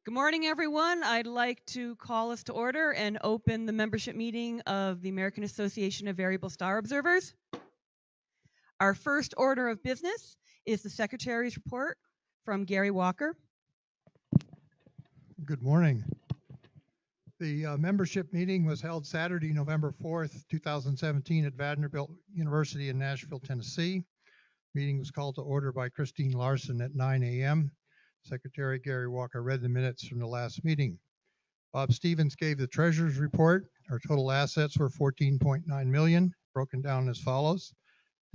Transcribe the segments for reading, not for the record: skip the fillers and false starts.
Good morning, everyone. I'd like to call us to order and open the membership meeting of the American Association of Variable Star Observers. Our first order of business is the Secretary's report from Gary Walker. Good morning. The membership meeting was held Saturday, November 4th, 2017 at Vanderbilt University in Nashville, Tennessee. Meeting was called to order by Christine Larson at 9 a.m. Secretary Gary Walker read the minutes from the last meeting. Bob Stevens gave the treasurer's report. Our total assets were $14.9 million, broken down as follows.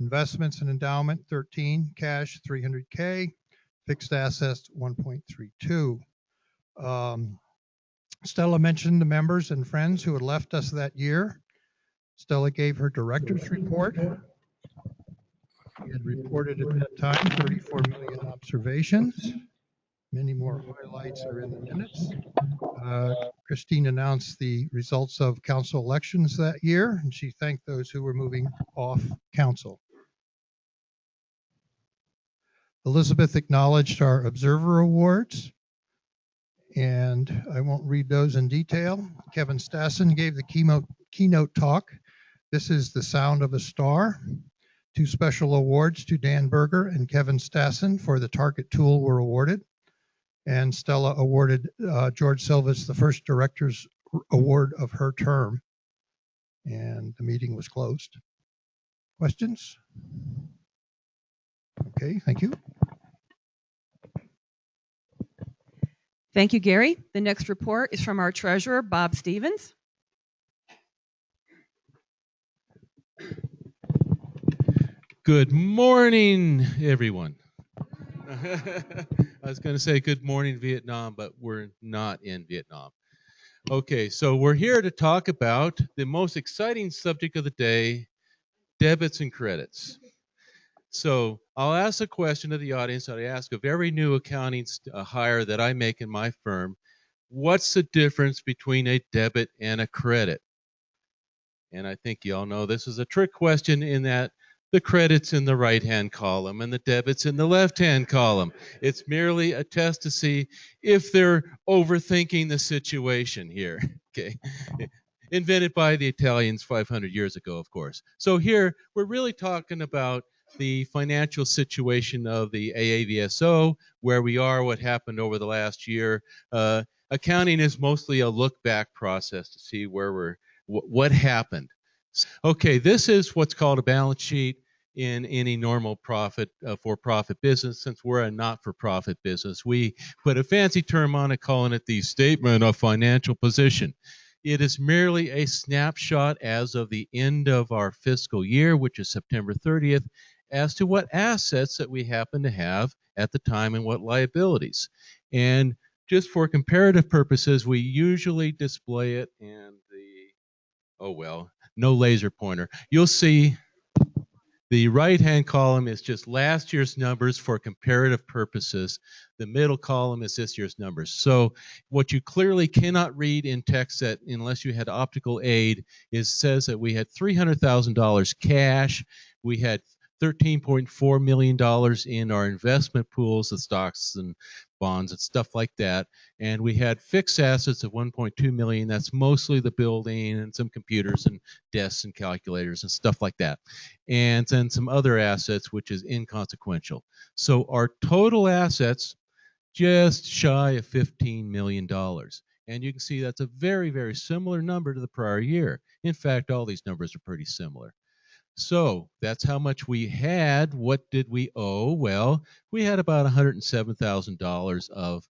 Investments and endowment, 13, cash, $300K, fixed assets, 1.32. Stella mentioned the members and friends who had left us that year. Stella gave her director's report. She had reported at that time 34 million observations. Many more highlights are in the minutes. Christine announced the results of council elections that year, and she thanked those who were moving off council. Elizabeth acknowledged our observer awards, and I won't read those in detail. Kevin Stassen gave the keynote talk. This is The Sound of a Star. 2 special awards to Dan Berger and Kevin Stassen for the Target tool were awarded. And Stella awarded George Silvis the first director's award of her term. And the meeting was closed. Questions? Okay, thank you. Thank you, Gary. The next report is from our treasurer, Bob Stevens. Good morning, everyone. I was going to say good morning, Vietnam, but we're not in Vietnam. Okay, so we're here to talk about the most exciting subject of the day, debits and credits. So I'll ask a question to the audience that I ask of every new accounting hire that I make in my firm. What's the difference between a debit and a credit? And I think you all know this is a trick question in that the credit's in the right-hand column and the debit's in the left-hand column. It's merely a test to see if they're overthinking the situation here, okay? Invented by the Italians 500 years ago, of course. So here, we're really talking about the financial situation of the AAVSO, where we are, what happened over the last year. Accounting is mostly a look-back process to see where what happened. Okay, this is what's called a balance sheet in any normal for-profit business. Since we're a not-for-profit business, we put a fancy term on it, calling it the statement of financial position. It is merely a snapshot as of the end of our fiscal year, which is September 30th, as to what assets that we happen to have at the time and what liabilities. And just for comparative purposes, we usually display it in the, oh well, no laser pointer. You'll see the right-hand column is just last year's numbers for comparative purposes. The middle column is this year's numbers. So what you clearly cannot read in text that, unless you had optical aid, says that we had $300,000 cash. We had $13.4 million in our investment pools, the stocks and bonds and stuff like that. And we had fixed assets of $1.2 million. That's mostly the building and some computers and desks and calculators and stuff like that. And then some other assets, which is inconsequential. So our total assets, just shy of $15 million. And you can see that's a very, very similar number to the prior year. In fact, all these numbers are pretty similar. So that's how much we had. What did we owe? Well, we had about $107,000 of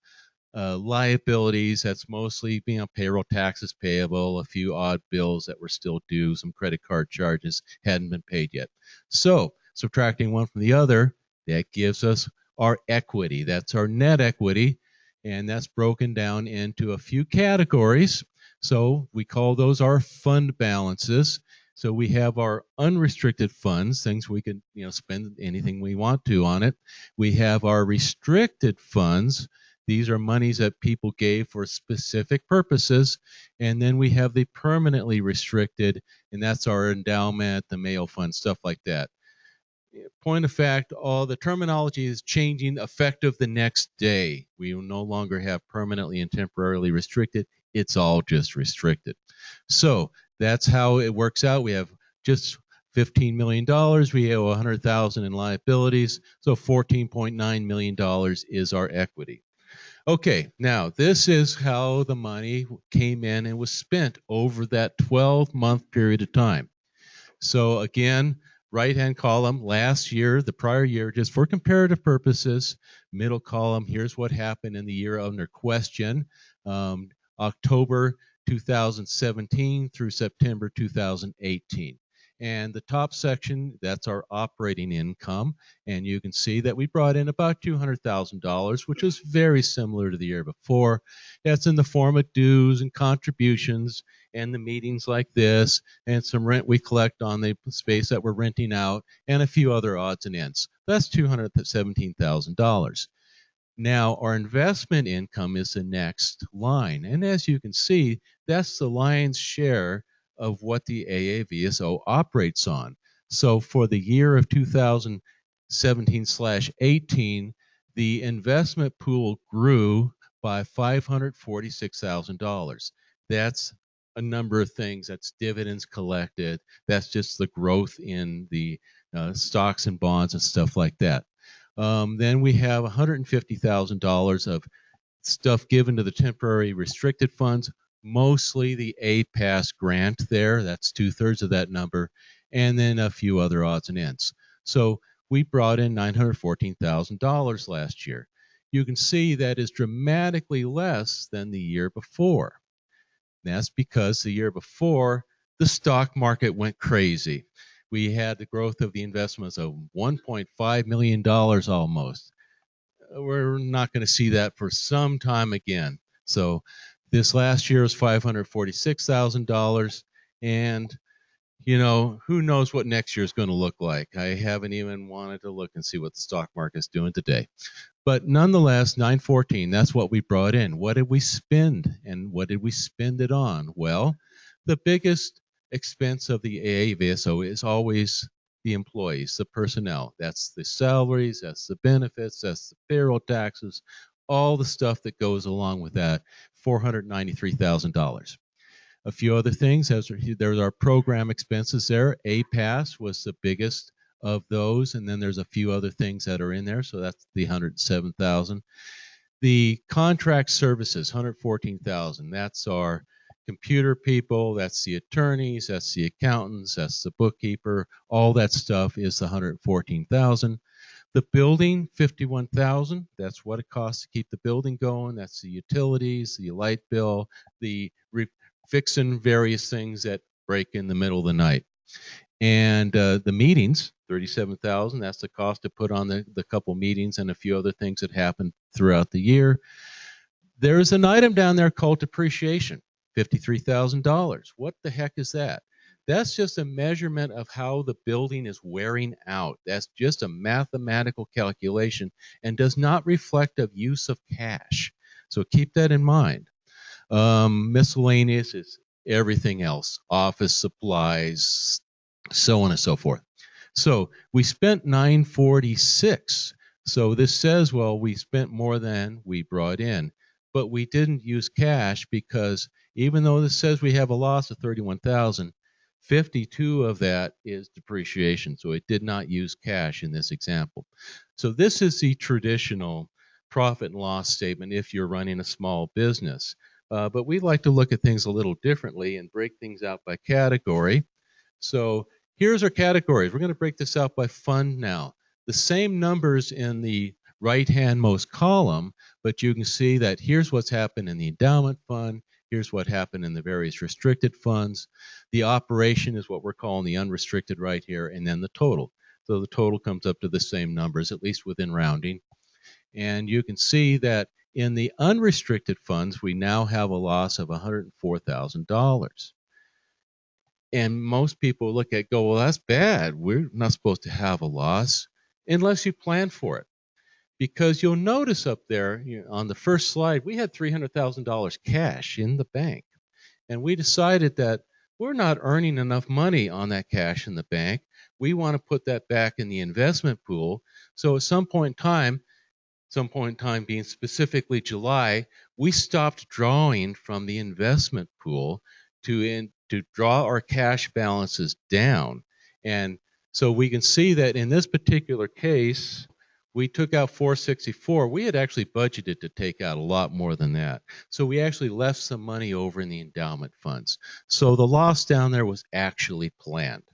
liabilities. That's mostly payroll taxes payable, a few odd bills that were still due, some credit card charges hadn't been paid yet. So subtracting one from the other, that gives us our equity. That's our net equity, and that's broken down into a few categories. So we call those our fund balances. So we have our unrestricted funds, things we can spend anything we want to on it. We have our restricted funds. These are monies that people gave for specific purposes. And then we have the permanently restricted, and that's our endowment, the Mayo Fund, stuff like that. Point of fact, all the terminology is changing effective the next day. We will no longer have permanently and temporarily restricted. It's all just restricted. So that's how it works out. We have just $15 million. We owe $100,000 in liabilities. So $14.9 million is our equity. Okay, now this is how the money came in and was spent over that 12-month period of time. So again, right-hand column, last year, the prior year, just for comparative purposes. Middle column, here's what happened in the year under question, October 2017 through September 2018. And the top section, that's our operating income. And you can see that we brought in about $200,000, which was very similar to the year before. That's in the form of dues and contributions and the meetings like this, and some rent we collect on the space that we're renting out, and a few other odds and ends. That's $217,000. Now, our investment income is the next line. And as you can see, that's the lion's share of what the AAVSO operates on. So for the year of 2017/18, the investment pool grew by $546,000. That's a number of things. That's dividends collected. That's just the growth in the stocks and bonds and stuff like that. Then we have $150,000 of stuff given to the temporary restricted funds, mostly the APAS grant there. That's 2/3 of that number, and then a few other odds and ends. So we brought in $914,000 last year. You can see that is dramatically less than the year before. That's because the year before, the stock market went crazy. We had the growth of the investments of $1.5 million almost. We're not going to see that for some time again. So this last year was $546,000. And, you know, who knows what next year is going to look like. I haven't even wanted to look and see what the stock market is doing today. But nonetheless, 914, that's what we brought in. What did we spend, and what did we spend it on? Well, the biggest expense of the AAVSO is always the employees, the personnel. That's the salaries, that's the benefits, that's the payroll taxes, all the stuff that goes along with that, $493,000. A few other things, there's our program expenses there. APAS was the biggest of those, and then there's a few other things that are in there, so that's the $107,000. The contract services, $114,000. That's our computer people, that's the attorneys, that's the accountants, that's the bookkeeper. All that stuff is the $114,000. The building, $51,000. That's what it costs to keep the building going. That's the utilities, the light bill, the fixing various things that break in the middle of the night. And the meetings, $37,000. That's the cost to put on the couple meetings and a few other things that happen throughout the year. There's an item down there called depreciation, $53,000. What the heck is that? That's just a measurement of how the building is wearing out. That's just a mathematical calculation and does not reflect a use of cash. So keep that in mind. Miscellaneous is everything else, office supplies, so on and so forth. So we spent $946. So this says, well, we spent more than we brought in, but we didn't use cash because even though this says we have a loss of $31,000, 52 of that is depreciation. So it did not use cash in this example. So this is the traditional profit and loss statement if you're running a small business. But we like to look at things a little differently and break things out by category. So here's our categories. We're going to break this out by fund now. The same numbers in the right-hand most column, but you can see that here's what's happened in the endowment fund. Here's what happened in the various restricted funds. The operation is what we're calling the unrestricted right here, and then the total. So the total comes up to the same numbers, at least within rounding. And you can see that in the unrestricted funds, we now have a loss of $104,000. And most people look at go, well, that's bad. We're not supposed to have a loss unless you plan for it. Because you'll notice up there on the first slide, we had $300,000 cash in the bank. And we decided that we're not earning enough money on that cash in the bank. we want to put that back in the investment pool. So at some point in time being specifically July, we stopped drawing from the investment pool to draw our cash balances down. And so we can see that in this particular case, we took out 464. We had actually budgeted to take out a lot more than that. So we actually left some money over in the endowment funds. So the loss down there was actually planned.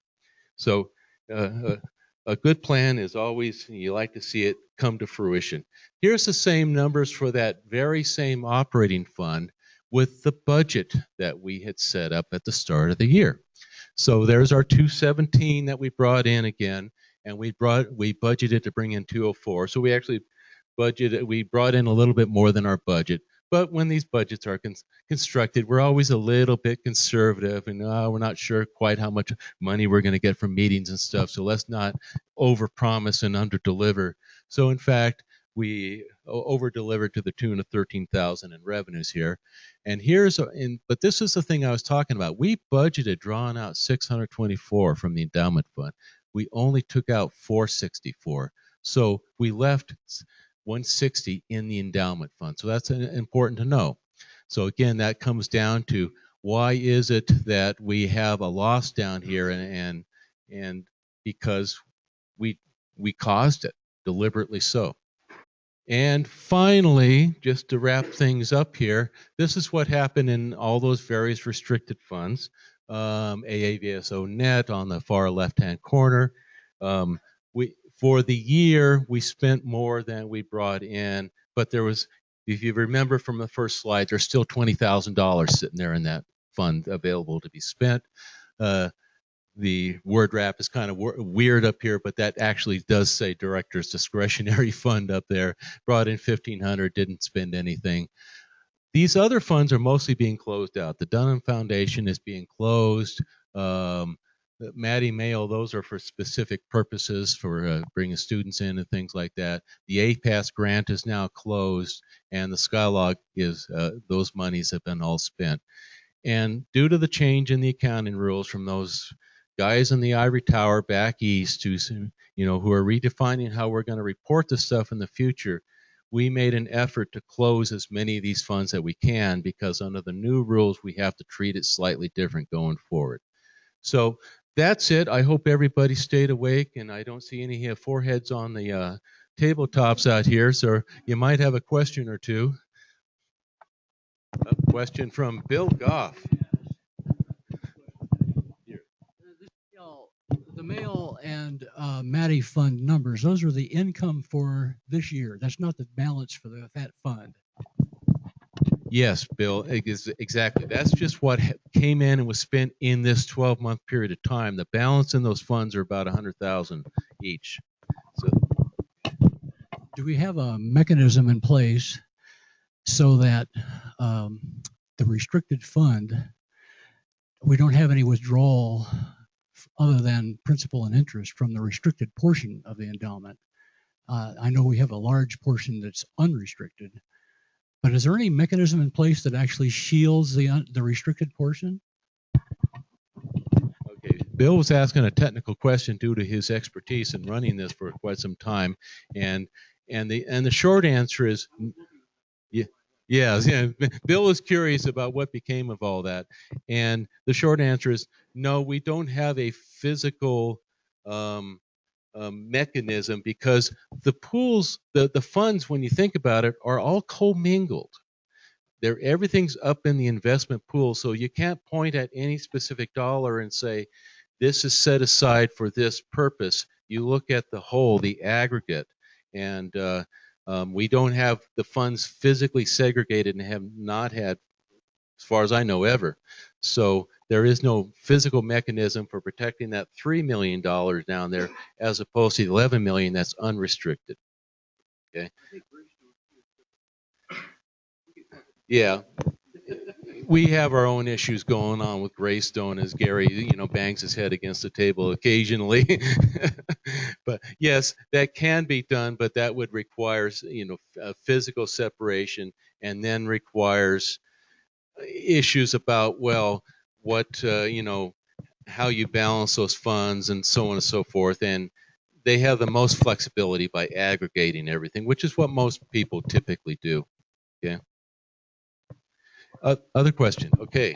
So a good plan is always, you like to see it come to fruition. Here's the same numbers for that very same operating fund with the budget that we had set up at the start of the year. So there's our 217 that we brought in again, and we budgeted to bring in 204. So we actually brought in a little bit more than our budget. But when these budgets are constructed, we're always a little bit conservative, and we're not sure quite how much money we're going to get from meetings and stuff. So let's not overpromise and underdeliver. So in fact, we over-delivered to the tune of 13,000 in revenues here. And but this is the thing I was talking about. We budgeted drawing out 624 from the endowment fund. We only took out 464. So we left 160 in the endowment fund. So that's important to know. So again, that comes down to why is it that we have a loss down here, and because we caused it, deliberately so. And finally, just to wrap things up here, this is what happened in all those various restricted funds. AAVSO net on the far left-hand corner. For the year, we spent more than we brought in, but there was, if you remember from the first slide, there's still $20,000 sitting there in that fund available to be spent. The word wrap is kind of weird up here, but that actually does say director's discretionary fund up there. Brought in $1,500, didn't spend anything. These other funds are mostly being closed out. The Dunham Foundation is being closed. Maddie Mail, those are for specific purposes for bringing students in and things like that. The APAS grant is now closed, and the Skylog is, those monies have been all spent. And due to the change in the accounting rules from those guys in the ivory tower back east who are redefining how we're going to report this stuff in the future, we made an effort to close as many of these funds that we can, because under the new rules, we have to treat it slightly different going forward. So that's it. I hope everybody stayed awake, and I don't see any foreheads on the tabletops out here, so you might have a question or two. A question from Bill Goff. The Mail and Maddie fund numbers, those are the income for this year. That's not the balance for that fund. Yes, Bill, exactly. That's just what came in and was spent in this 12-month period of time. The balance in those funds are about $100,000 each. So, do we have a mechanism in place so that the restricted fund, we don't have any withdrawal other than principal and interest from the restricted portion of the endowment? I know we have a large portion that's unrestricted. But is there any mechanism in place that actually shields the restricted portion? Okay, Bill was asking a technical question due to his expertise in running this for quite some time, and the short answer is, yeah. Bill was curious about what became of all that, and the short answer is no. We don't have a physical mechanism, because the pools, the funds, when you think about it, are all commingled. Everything's up in the investment pool, so you can't point at any specific dollar and say, this is set aside for this purpose. You look at the whole, the aggregate, and we don't have the funds physically segregated and have not had, as far as I know, ever. So there is no physical mechanism for protecting that $3 million down there, as opposed to the $11 million that's unrestricted. Okay. Yeah. We have our own issues going on with Greystone, as Gary, bangs his head against the table occasionally. But yes, that can be done, but that would require, a physical separation, and then requires issues about, well, what, how you balance those funds and so on and so forth. And they have the most flexibility by aggregating everything, which is what most people typically do. Okay. Other question. Okay.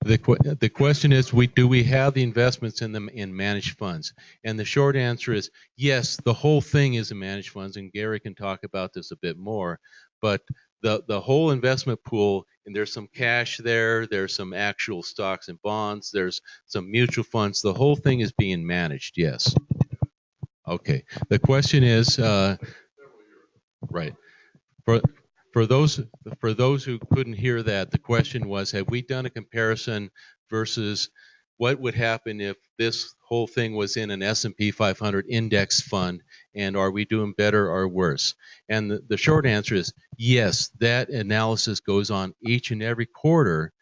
The question is, do we have the investments in them in managed funds? And the short answer is yes. The whole thing is in managed funds, and Gary can talk about this a bit more. But the whole investment pool, and there's some cash there, there's some actual stocks and bonds, there's some mutual funds. The whole thing is being managed. Yes. Okay. The question is, right. For those who couldn't hear that, the question was, have we done a comparison versus what would happen if this whole thing was in an S&P 500 index fund, and are we doing better or worse? And the short answer is yes. That analysis goes on each and every quarter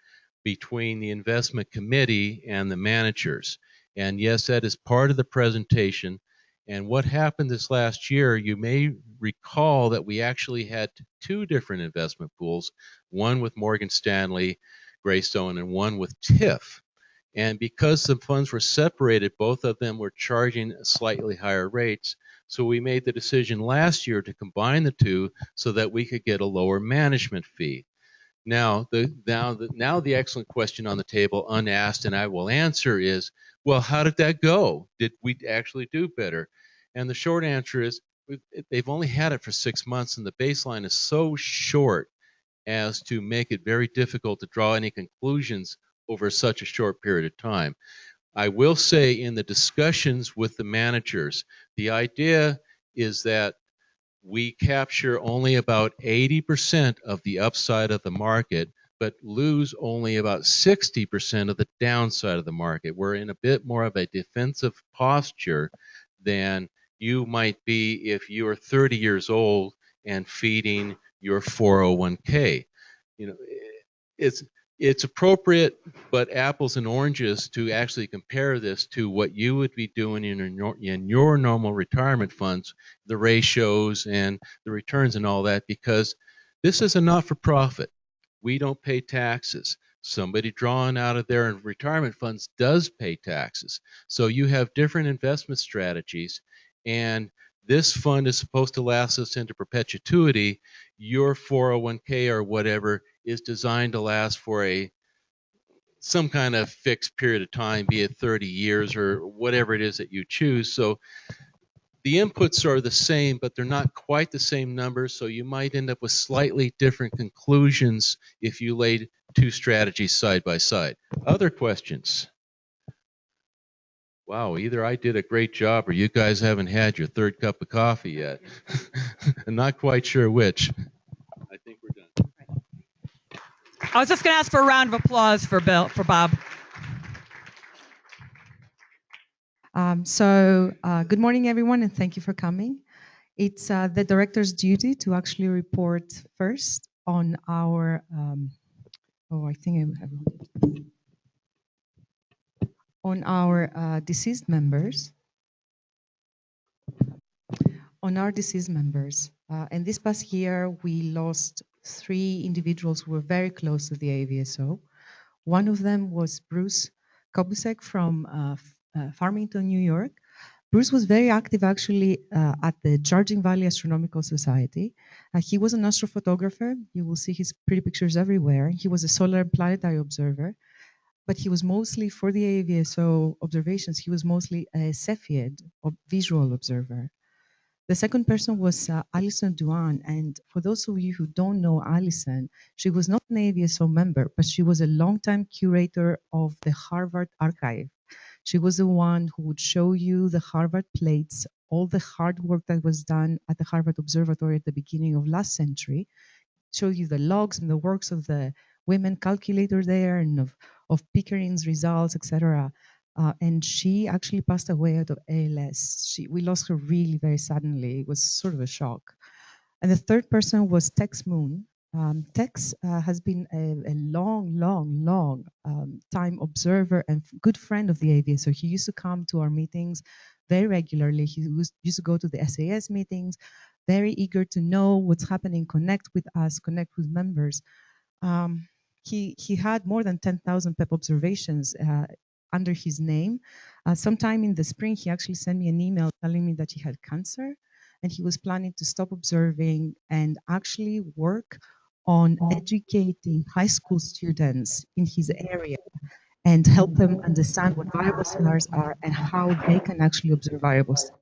between the investment committee and the managers. And yes, that is part of the presentation. And what happened this last year, you may recall that we actually had two different investment pools, one with Morgan Stanley, Greystone, and one with TIF. And because the funds were separated, both of them were charging slightly higher rates. So we made the decision last year to combine the two so that we could get a lower management fee. Now the excellent question on the table, unasked, and I will answer is, well, how did that go? Did we actually do better? And the short answer is, they've only had it for 6 months, and the baseline is so short as to make it very difficult to draw any conclusions over such a short period of time. I will say, in the discussions with the managers, the idea is that we capture only about 80% of the upside of the market, but lose only about 60% of the downside of the market. We're in a bit more of a defensive posture than you might be if you are 30 years old and feeding your 401k. You know, it's appropriate, but apples and oranges, to actually compare this to what you would be doing in your normal retirement funds, the ratios and the returns and all that, because this is a not-for-profit. We don't pay taxes. Somebody drawing out of their retirement funds does pay taxes. So you have different investment strategies, and this fund is supposed to last us into perpetuity. Your 401k or whatever is designed to last for some kind of fixed period of time, be it 30 years or whatever it is that you choose. So the inputs are the same, but they're not quite the same numbers, so you might end up with slightly different conclusions if you laid two strategies side by side. Other questions? Wow, either I did a great job or you guys haven't had your third cup of coffee yet. I'm not quite sure which. I think we're done. I was just going to ask for a round of applause for Bob. Good morning, everyone, and thank you for coming. It's the director's duty to actually report first on our, on our deceased members. And this past year, we lost 3 individuals who were very close to the AAVSO. One of them was Bruce Kobusek from Farmington, New York. Bruce was very active actually at the Charging Valley Astronomical Society. He was an astrophotographer. You will see his pretty pictures everywhere. He was a solar and planetary observer, but he was mostly, for the AAVSO observations, he was mostly a Cepheid visual observer. The second person was Alison Duan, and for those of you who don't know Alison, she was not an AAVSO member, but she was a longtime curator of the Harvard archive. She was the one who would show you the Harvard plates, all the hard work that was done at the Harvard Observatory at the beginning of last century, show you the logs and the works of the women calculator there and of Pickering's results, etc. And she actually passed away out of ALS. We lost her really very suddenly. It was sort of a shock. And the third person was Tex Moon. Tex has been a long time observer and good friend of the AVA. So he used to come to our meetings very regularly. He used to go to the SAS meetings, very eager to know what's happening, connect with us, connect with members. he had more than 10,000 PEP observations under his name. Sometime in the spring, he actually sent me an email telling me that he had cancer and he was planning to stop observing and actually work on educating high school students in his area and help them understand what variable stars are and how they can actually observe variable stars.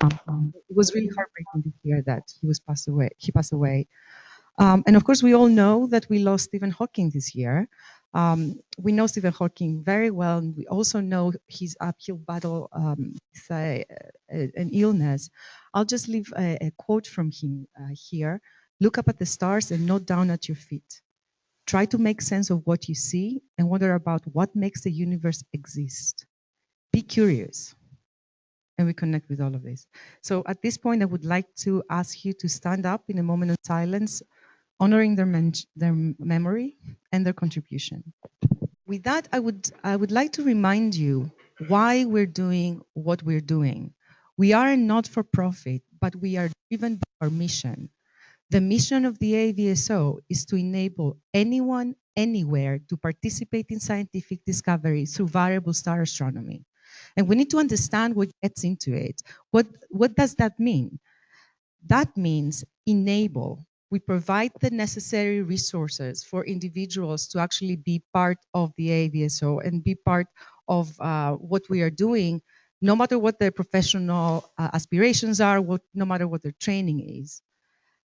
It was really heartbreaking to hear that he passed away. And of course, we all know that we lost Stephen Hawking this year. We know Stephen Hawking very well, and we also know his uphill battle with an illness. I'll just leave a quote from him here. Look up at the stars and note down at your feet. Try to make sense of what you see and wonder about what makes the universe exist. Be curious. And we connect with all of this. So at this point, I would like to ask you to stand up in a moment of silence, honoring their memory and their contribution. With that, I would like to remind you why we're doing what we're doing. We are not for profit, but we are driven by our mission. The mission of the AAVSO is to enable anyone, anywhere, to participate in scientific discovery through variable star astronomy. And we need to understand what gets into it. What does that mean? That means enable. We provide the necessary resources for individuals to actually be part of the AAVSO and be part of what we are doing, no matter what their professional aspirations are, no matter what their training is.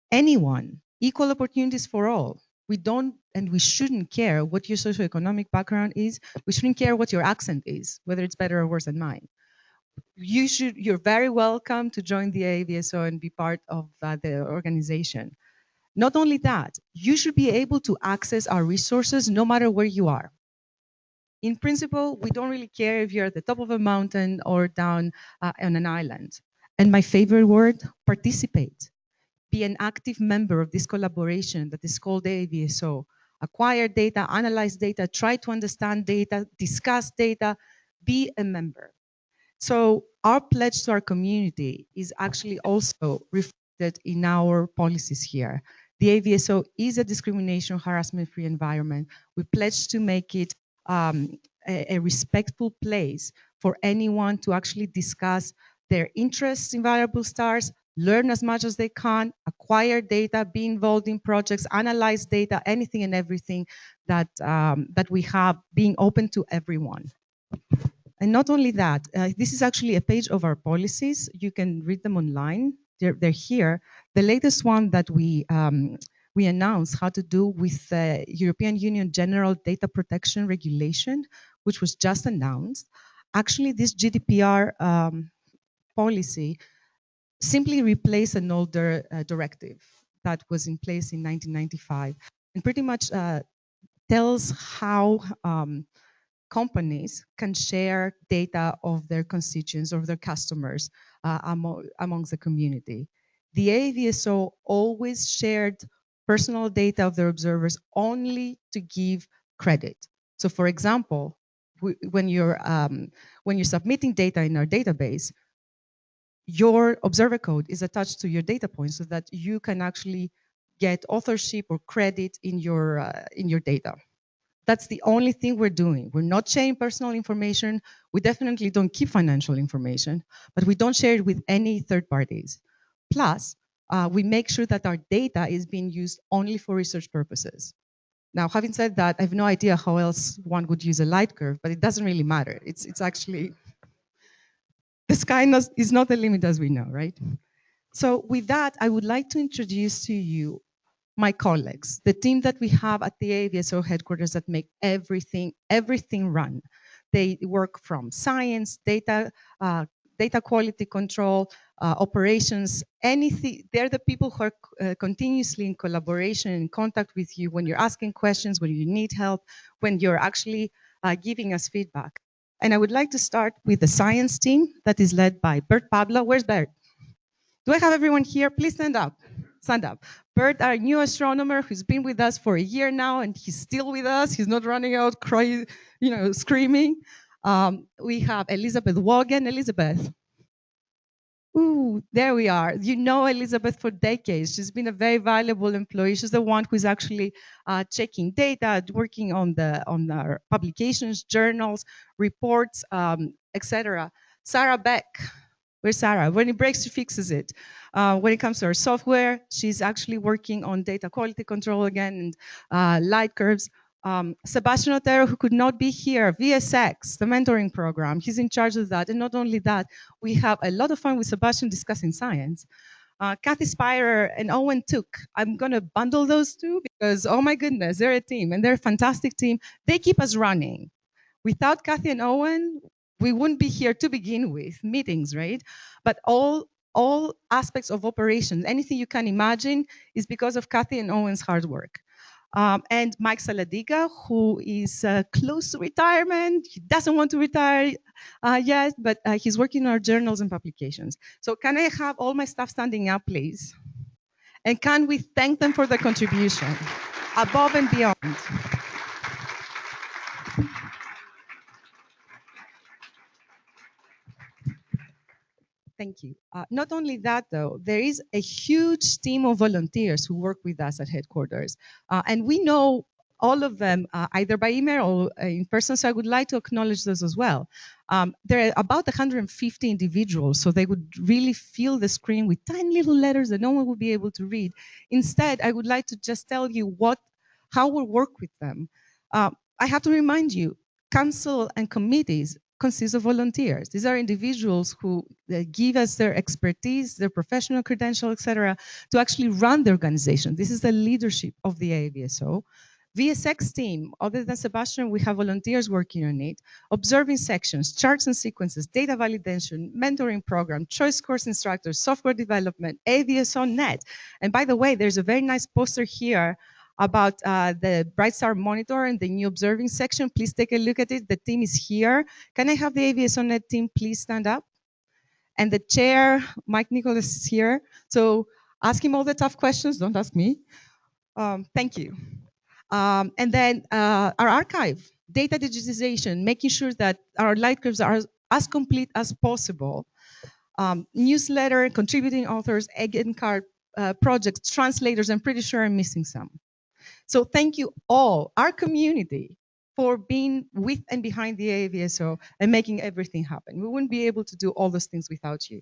Anyone, equal opportunities for all. We don't and we shouldn't care what your socioeconomic background is. We shouldn't care what your accent is, whether it's better or worse than mine. You're very welcome to join the AAVSO and be part of the organization. Not only that, you should be able to access our resources no matter where you are. In principle, we don't really care if you're at the top of a mountain or down on an island. And my favorite word, participate. Be an active member of this collaboration that is called AAVSO. Acquire data, analyze data, try to understand data, discuss data, be a member. So our pledge to our community is actually also reflected in our policies here. The AAVSO is a discrimination, harassment-free environment. We pledge to make it a respectful place for anyone to actually discuss their interests in variable stars, learn as much as they can, acquire data, be involved in projects, analyze data, anything and everything that, that we have, being open to everyone. And not only that, this is actually a page of our policies. You can read them online. They're here. The latest one that we announced had to do with the European Union General Data Protection Regulation, which was just announced. Actually, this GDPR policy simply replaced an older directive that was in place in 1995 and pretty much tells how companies can share data of their constituents, of their customers amongst the community. The AAVSO always shared personal data of their observers only to give credit. So for example, when you're submitting data in our database, your observer code is attached to your data point so that you can actually get authorship or credit in your data. That's the only thing we're doing. We're not sharing personal information. We definitely don't keep financial information, but we don't share it with any third parties. Plus, we make sure that our data is being used only for research purposes. Now, having said that, I have no idea how else one would use a light curve, but it doesn't really matter. It's actually, the sky is not the limit as we know, right? So with that, I would like to introduce to you my colleagues, the team that we have at the AAVSO headquarters that make everything run. They work from science, data quality control, operations, anything. They're the people who are continuously in collaboration, in contact with you when you're asking questions, when you need help, when you're actually giving us feedback. And I would like to start with the science team that is led by Bert Pablo. Where's Bert? Do I have everyone here? Please stand up. Stand up. Bert, our new astronomer who's been with us for a year now, and he's still with us. He's not running out crying, screaming. We have Elizabeth Wogan. Elizabeth. Ooh, there we are. You know Elizabeth for decades. She's been a very valuable employee. She's the one who's actually checking data, working on our publications, journals, reports, etc. Sarah Beck. Where's Sarah? When it breaks, she fixes it. When it comes to her software, she's actually working on data quality control again and light curves. Sebastian Otero, who could not be here, VSX, the mentoring program, he's in charge of that. And not only that, we have a lot of fun with Sebastian discussing science. Kathy Spirer and Owen Took, I'm going to bundle those two because, oh my goodness, they're a team and they're a fantastic team. They keep us running. Without Kathy and Owen, we wouldn't be here to begin with, meetings, right? But all aspects of operations, anything you can imagine, is because of Kathy and Owen's hard work. And Mike Saladiga, who is close to retirement. He doesn't want to retire yet, but he's working on our journals and publications. So can I have all my staff standing up, please? And can we thank them for the contribution above and beyond? Thank you. Not only that, though, there is a huge team of volunteers who work with us at headquarters. And we know all of them either by email or in person, so I would like to acknowledge those as well. There are about 150 individuals, so they would really fill the screen with tiny little letters that no one would be able to read. Instead, I would like to just tell you how we work with them. I have to remind you, council and committees consist of volunteers. These are individuals who give us their expertise, their professional credential, etc., to actually run the organization. This is the leadership of the AAVSO. VSX team, other than Sebastian, we have volunteers working on it, observing sections, charts and sequences, data validation, mentoring program, choice course instructors, software development, AAVSO net. And by the way, there's a very nice poster here about the Bright Star Monitor and the new observing section. Please take a look at it. The team is here. Can I have the AAVSO.net team please stand up? And the chair, Mike Nicholas, is here. So ask him all the tough questions. Don't ask me. Thank you. And then our archive, data digitization, making sure that our light curves are as complete as possible. Newsletter, contributing authors, again card projects, translators. I'm pretty sure I'm missing some. So thank you all, our community, for being with and behind the AAVSO and making everything happen. We wouldn't be able to do all those things without you.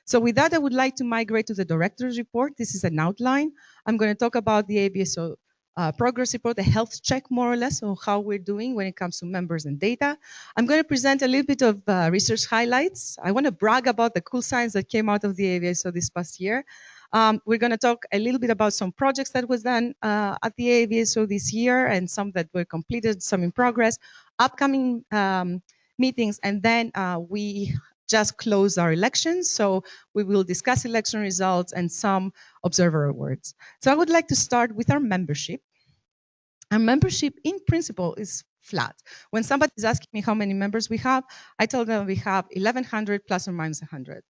So with that, I would like to migrate to the director's report. This is an outline. I'm going to talk about the AAVSO progress report, a health check, more or less, on how we're doing when it comes to members and data. I'm going to present a little bit of research highlights. I want to brag about the cool science that came out of the AAVSO this past year. We're going to talk a little bit about some projects that was done at the AAVSO this year and some that were completed, some in progress, upcoming meetings, and then we just closed our elections, so we will discuss election results and some observer awards. So I would like to start with our membership. Our membership, in principle, is flat. When somebody is asking me how many members we have, I tell them we have 1,100 plus or minus 100.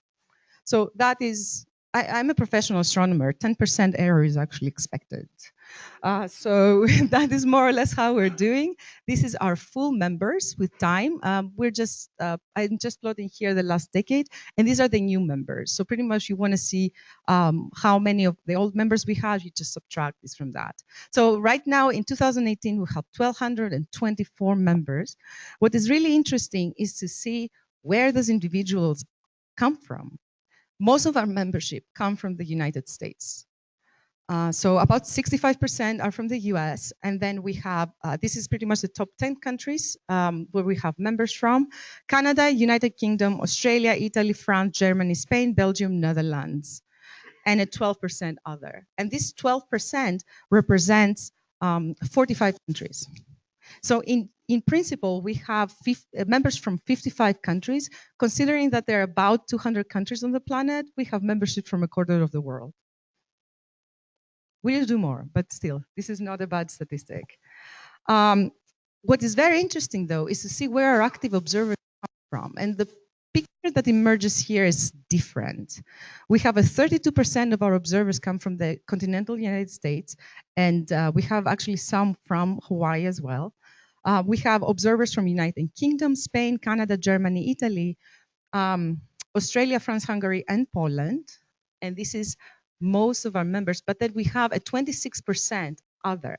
So that is, I'm a professional astronomer. 10% error is actually expected. So that is more or less how we're doing. This is our full members with time. I'm just plotting here the last decade, and these are the new members. So pretty much you want to see how many of the old members we have, you just subtract this from that. So right now in 2018, we have 1,224 members. What is really interesting is to see where those individuals come from. Most of our membership come from the United States. So about 65% are from the US. And then we have, this is pretty much the top 10 countries where we have members from. Canada, United Kingdom, Australia, Italy, France, Germany, Spain, Belgium, Netherlands, and a 12% other. And this 12% represents 45 countries. So in principle, we have members from 55 countries. Considering that there are about 200 countries on the planet, we have membership from a quarter of the world. We need to do more, but still, this is not a bad statistic. What is very interesting, though, is to see where our active observers come from. And the picture that emerges here is different. We have a 32% of our observers come from the continental United States, and we have actually some from Hawaii as well. We have observers from United Kingdom, Spain, Canada, Germany, Italy, Australia, France, Hungary, and Poland. And this is most of our members, but then we have a 26% other.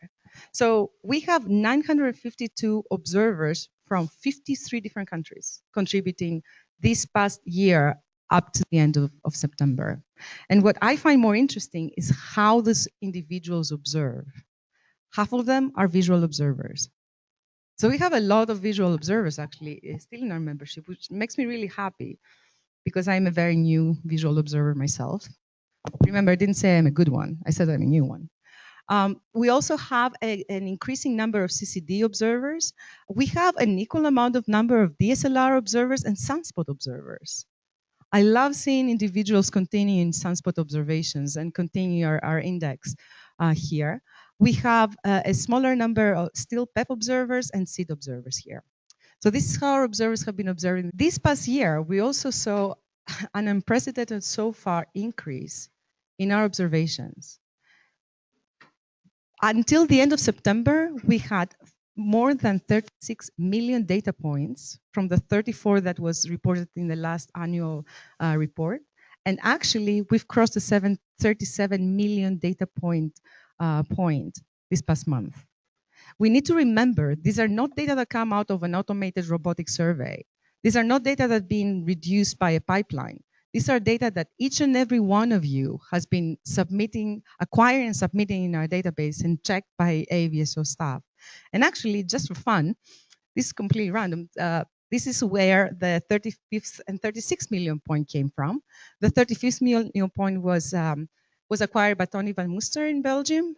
So we have 952 observers from 53 different countries contributing this past year up to the end of September. And what I find more interesting is how these individuals observe. Half of them are visual observers. So we have a lot of visual observers actually still in our membership, which makes me really happy because I'm a very new visual observer myself. Remember, I didn't say I'm a good one. I said I'm a new one. We also have an increasing number of CCD observers. We have an equal amount of number of DSLR observers and sunspot observers. I love seeing individuals continuing sunspot observations and continue our index here. We have a smaller number of still PEP observers and SID observers here. So this is how our observers have been observing. This past year, we also saw an unprecedented so far increase in our observations. Until the end of September, we had more than 36 million data points from the 34 that was reported in the last annual report. And actually, we've crossed the 37 million data point this past month. We need to remember, these are not data that come out of an automated robotic survey. These are not data that have been reduced by a pipeline. These are data that each and every one of you has been acquiring and submitting in our database and checked by AAVSO staff. And actually, just for fun, this is completely random. This is where the 35th and 36 million point came from. The 35th million point was acquired by Tony van Mooster in Belgium,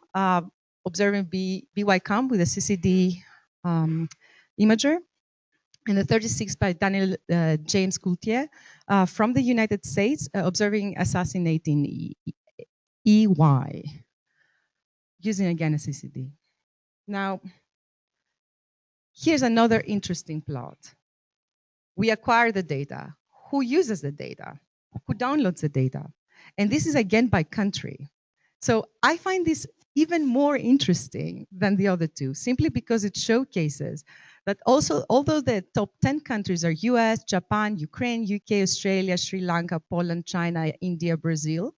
observing BYCOM with a CCD imager. And the 36 by Daniel James Coultier from the United States, observing assassinating EY, using again a CCD. Now, here's another interesting plot. We acquire the data. Who uses the data? Who downloads the data? And this is again by country. So I find this even more interesting than the other two, simply because it showcases that also, although the top 10 countries are US, Japan, Ukraine, UK, Australia, Sri Lanka, Poland, China, India, Brazil,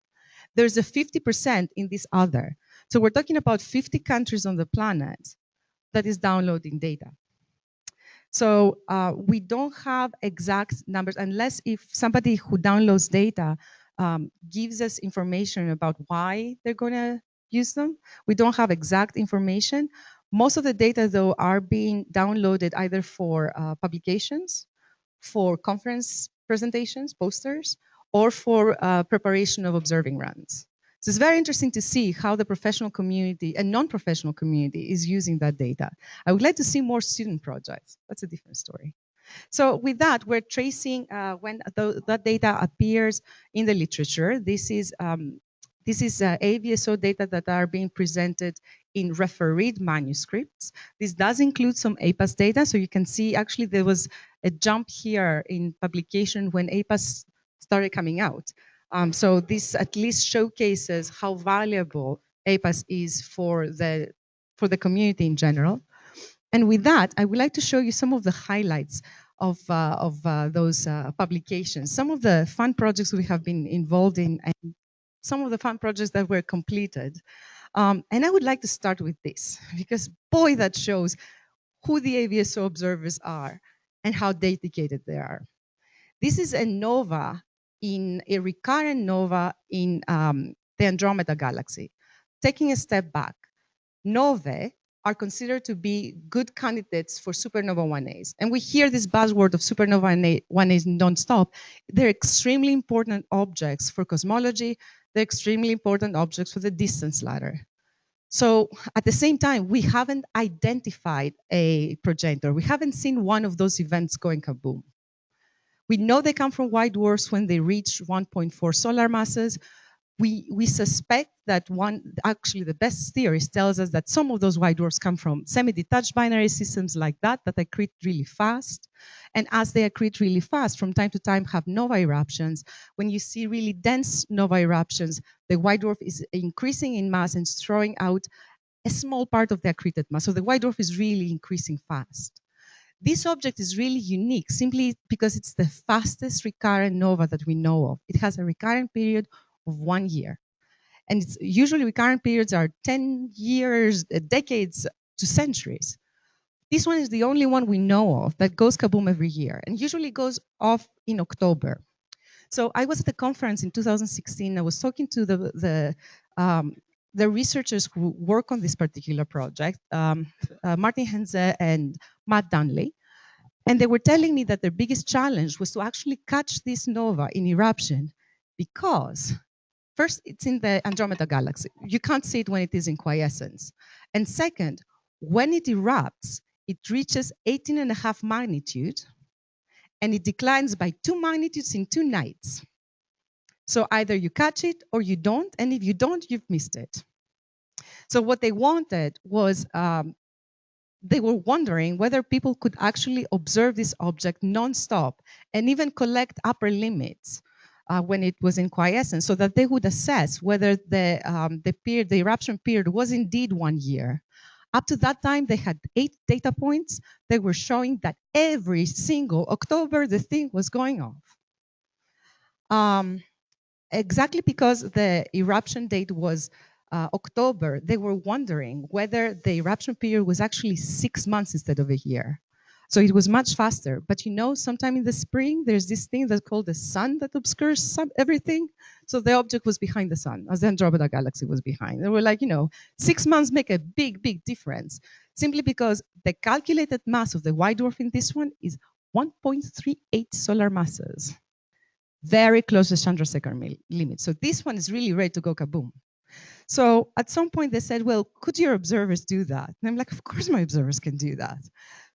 there's a 50% in this other. So we're talking about 50 countries on the planet that is downloading data. So we don't have exact numbers unless if somebody who downloads data gives us information about why they're going to use them. We don't have exact information. Most of the data, though, are being downloaded either for publications, for conference presentations, posters, or for preparation of observing runs. So it's very interesting to see how the professional community and non-professional community is using that data. I would like to see more student projects. That's a different story. So with that, we're tracing when that data appears in the literature. This is AAVSO data that are being presented in refereed manuscripts. This does include some APAS data, so you can see actually there was a jump here in publication when APAS started coming out. So this at least showcases how valuable APAS is for the community in general. And with that, I would like to show you some of the highlights of those publications, some of the fun projects we have been involved in, and some of the fun projects that were completed. And I would like to start with this, because boy, that shows who the AAVSO observers are and how dedicated they are. This is a nova, a recurrent nova in the Andromeda galaxy. Taking a step back, novae are considered to be good candidates for supernova 1As. And we hear this buzzword of supernova 1As non-stop. They're extremely important objects for cosmology. They're extremely important objects for the distance ladder. So at the same time, we haven't identified a progenitor. We haven't seen one of those events going kaboom. We know they come from white dwarfs when they reach 1.4 solar masses. We suspect that actually the best theories tells us that some of those white dwarfs come from semi-detached binary systems like that accrete really fast. And as they accrete really fast, from time to time have nova eruptions. When you see really dense nova eruptions, the white dwarf is increasing in mass and throwing out a small part of the accreted mass. So the white dwarf is really increasing fast. This object is really unique simply because it's the fastest recurrent nova that we know of. It has a recurrent period of 1 year. And it's usually recurrent periods are 10 years, decades to centuries. This one is the only one we know of that goes kaboom every year, and usually goes off in October. So I was at the conference in 2016. I was talking to the researchers who work on this particular project, Martin Henze and Matt Dunley, and they were telling me that their biggest challenge was to actually catch this nova in eruption because first, it's in the Andromeda galaxy. You can't see it when it is in quiescence. And second, when it erupts, it reaches 18.5 magnitude, and it declines by 2 magnitudes in 2 nights. So either you catch it or you don't, and if you don't, you've missed it. So what they wanted was, they were wondering whether people could actually observe this object nonstop and even collect upper limits when it was in quiescence, so that they would assess whether the eruption period was indeed 1 year. Up to that time, they had 8 data points. They were showing that every single October, the thing was going off. Exactly because the eruption date was October, they were wondering whether the eruption period was actually 6 months instead of a year. So it was much faster. But you know, sometime in the spring, there's this thing that's called the sun that obscures everything. So the object was behind the sun, as the Andromeda galaxy was behind. They were like, you know, 6 months make a big, big difference, simply because the calculated mass of the white dwarf in this one is 1.38 solar masses. Very close to the Chandrasekhar limit. So this one is really ready to go kaboom. So at some point they said, well, could your observers do that? And I'm like, of course my observers can do that.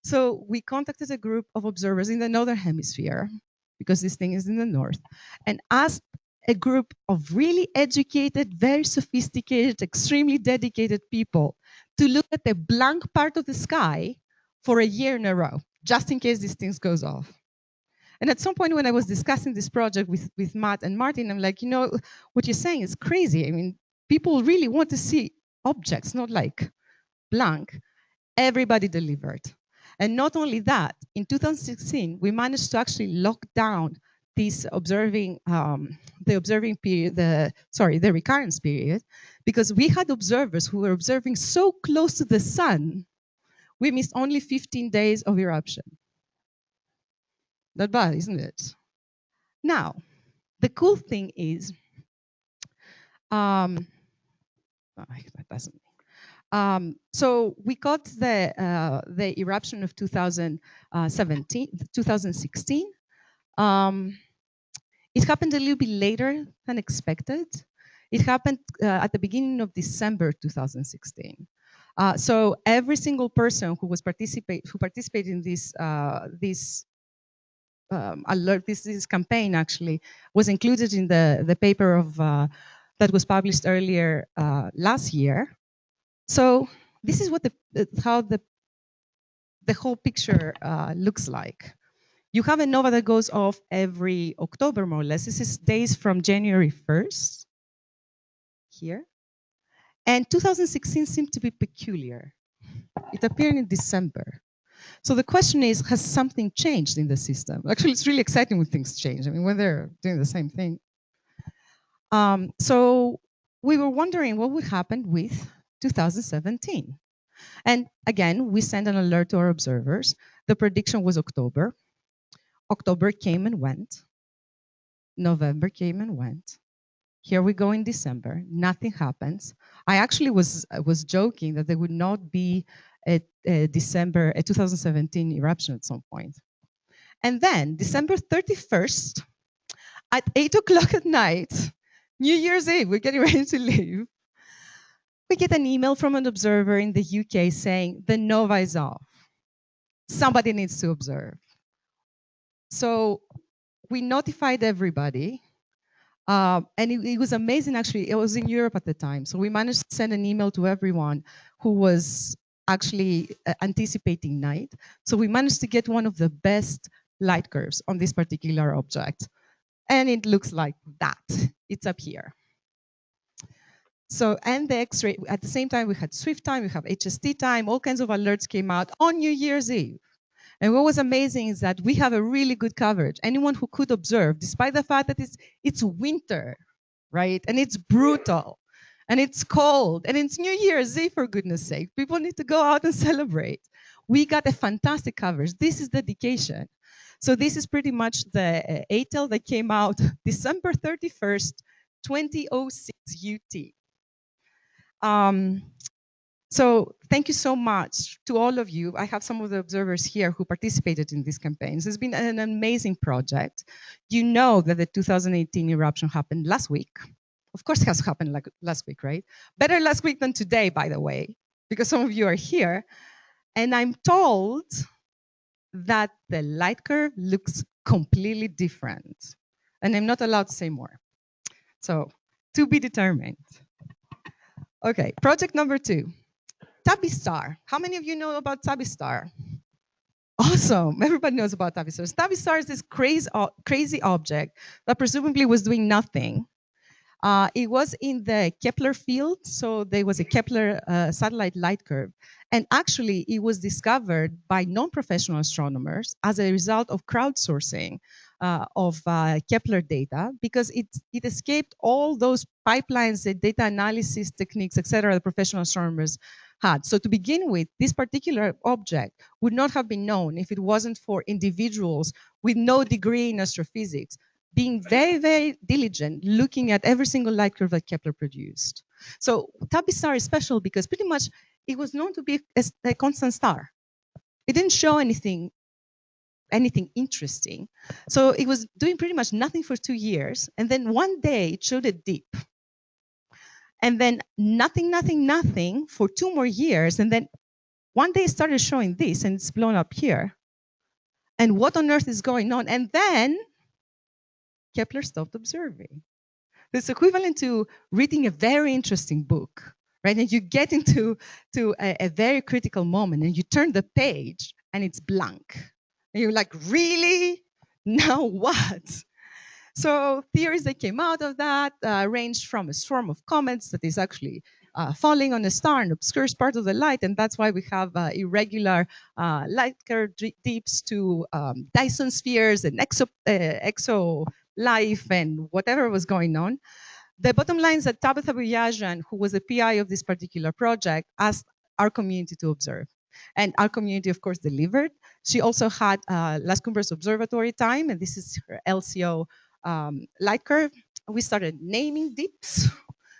So we contacted a group of observers in the northern hemisphere, because this thing is in the north, and asked a group of really educated, very sophisticated, extremely dedicated people to look at the blank part of the sky for a year in a row, just in case this thing goes off. And at some point when I was discussing this project with Matt and Martin, I'm like, you know, what you're saying is crazy. I mean, people really want to see objects, not like blank. Everybody delivered. And not only that, in 2016, we managed to actually lock down this the recurrence period, because we had observers who were observing so close to the sun, we missed only 15 days of eruption. Not bad, isn't it? Now, the cool thing is, that doesn't. So we got the eruption of 2016. It happened a little bit later than expected. It happened at the beginning of December 2016. So every single person who participated in this alert, this campaign actually was included in the paper of that was published earlier last year. So this is what how the whole picture looks like. You have a nova that goes off every October, more or less. This is days from January 1st here. And 2016 seemed to be peculiar. It appeared in December. So the question is, has something changed in the system? Actually, it's really exciting when things change. I mean, when they're doing the same thing. So we were wondering what would happen with 2017. And again, we sent an alert to our observers. The prediction was October. October came and went. November came and went. Here we go in December. Nothing happens. I actually was joking that there would not be a 2017 eruption at some point. And then December 31st at 8 o'clock at night, New Year's Eve, we're getting ready to leave. We get an email from an observer in the UK saying the nova is off. Somebody needs to observe. So we notified everybody. And it was amazing, actually. It was in Europe at the time. So we managed to send an email to everyone who was actually anticipating night. So we managed to get one of the best light curves on this particular object. And it looks like that. It's up here. So, and the X-ray, at the same time, we had Swift time, we have HST time, all kinds of alerts came out on New Year's Eve. And what was amazing is that we have a really good coverage. Anyone who could observe, despite the fact that it's winter, right? And it's brutal, and it's cold, and it's New Year's Eve, for goodness sake. People need to go out and celebrate. We got a fantastic coverage. This is dedication. So this is pretty much the ATEL that came out December 31st, 2006 UT. So thank you so much to all of you. I have some of the observers here who participated in these campaigns. It's been an amazing project. You know that the 2018 eruption happened last week. Of course it has happened like last week, right? Better last week than today, by the way, because some of you are here. And I'm told that the light curve looks completely different. And I'm not allowed to say more. So to be determined. Okay, project number 2. Tabby Star. How many of you know about Tabby Star? Awesome. Everybody knows about Tabby Star. Tabby Star is this crazy object that presumably was doing nothing. It was in the Kepler field, so there was a Kepler satellite light curve. And actually, it was discovered by non-professional astronomers as a result of crowdsourcing of Kepler data, because it escaped all those pipelines, the data analysis techniques, etc., the professional astronomers had. So to begin with, this particular object would not have been known if it wasn't for individuals with no degree in astrophysics being very, very diligent, looking at every single light curve that Kepler produced. So Tabby Star is special because pretty much it was known to be a constant star. It didn't show anything interesting. So it was doing pretty much nothing for 2 years. And then one day it showed a dip. And then nothing for 2 more years. And then one day it started showing this, and it's blown up here. And what on earth is going on? And then Kepler stopped observing. It's equivalent to reading a very interesting book, right? And you get into a very critical moment, and you turn the page, and it's blank. And you're like, really? Now what? So theories that came out of that ranged from a swarm of comets that is actually falling on a star and obscures part of the light, and that's why we have irregular light curve dips, to Dyson spheres and exo life and whatever was going on. The bottom line is that Tabitha Buyajan, who was the PI of this particular project, asked our community to observe. And our community, of course, delivered. She also had Las Cumbres Observatory time, and this is her LCO light curve. We started naming dips.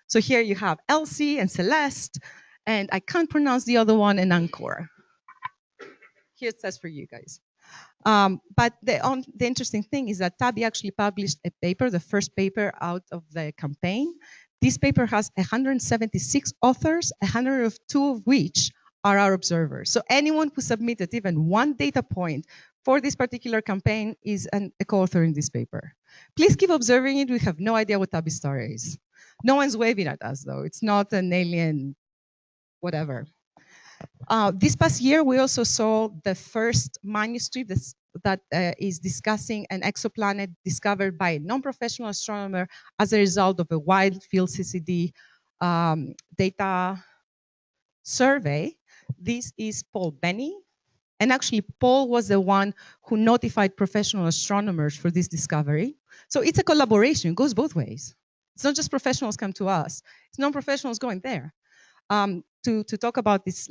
So here you have Elsie and Celeste, and I can't pronounce the other one, and Angkor. Here it says for you guys. But the interesting thing is that Tabby actually published a paper, the first paper out of the campaign. This paper has 176 authors, 102 of which are our observers. So anyone who submitted even one data point for this particular campaign is a co-author in this paper. Please keep observing it. We have no idea what Tabby Star is. No one's waving at us, though. It's not an alien, whatever. This past year, we also saw the first manuscript that is discussing an exoplanet discovered by a non-professional astronomer as a result of a wide field CCD data survey. This is Paul Benny. And actually, Paul was the one who notified professional astronomers for this discovery. So it's a collaboration. It goes both ways. It's not just professionals come to us. It's non-professionals going there. To talk about this,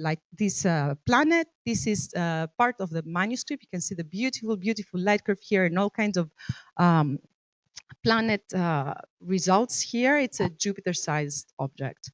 planet. This is part of the manuscript. You can see the beautiful, beautiful light curve here and all kinds of planet results here. It's a Jupiter-sized object.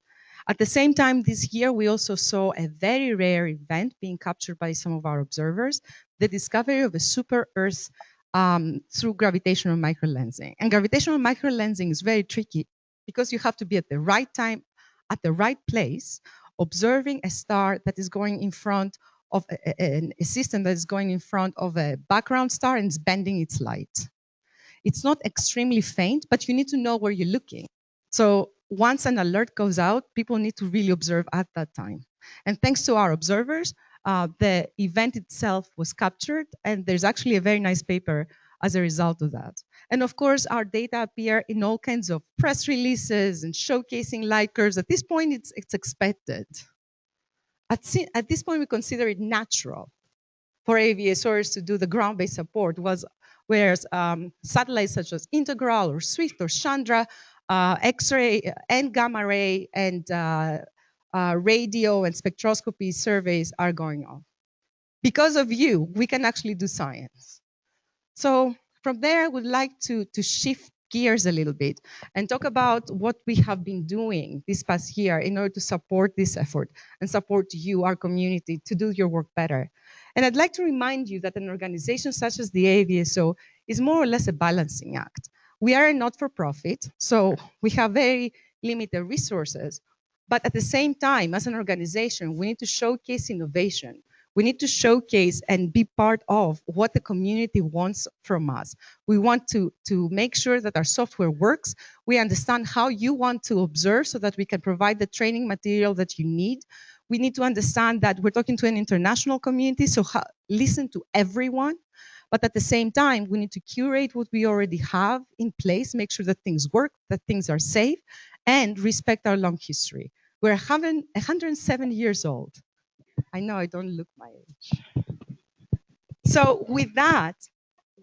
At the same time, this year, we also saw a very rare event being captured by some of our observers, the discovery of a super Earth through gravitational microlensing. And gravitational microlensing is very tricky because you have to be at the right time, at the right place, observing a star that is going in front of a system that is going in front of a background star and is bending its light. It's not extremely faint, but you need to know where you're looking. So once an alert goes out, people need to really observe at that time. And thanks to our observers, the event itself was captured, and there's actually a very nice paper as a result of that. And of course, our data appear in all kinds of press releases and showcasing light curves. At this point, it's expected. At this point, we consider it natural. for AAVSOers to do the ground-based support was whereas satellites such as Integral or Swift or Chandra, X-ray and gamma ray and radio and spectroscopy surveys are going on. Because of you, we can actually do science. So from there, I would like to shift gears a little bit and talk about what we have been doing this past year in order to support this effort and support you, our community, to do your work better. And I'd like to remind you that an organization such as the AAVSO is more or less a balancing act. We are a not-for-profit, so we have very limited resources. But at the same time, as an organization, we need to showcase innovation. We need to showcase and be part of what the community wants from us. We want to make sure that our software works. We understand how you want to observe so that we can provide the training material that you need. We need to understand that we're talking to an international community, so listen to everyone. But at the same time, we need to curate what we already have in place, make sure that things work, that things are safe, and respect our long history. We're 107 years old. I know I don't look my age. So with that,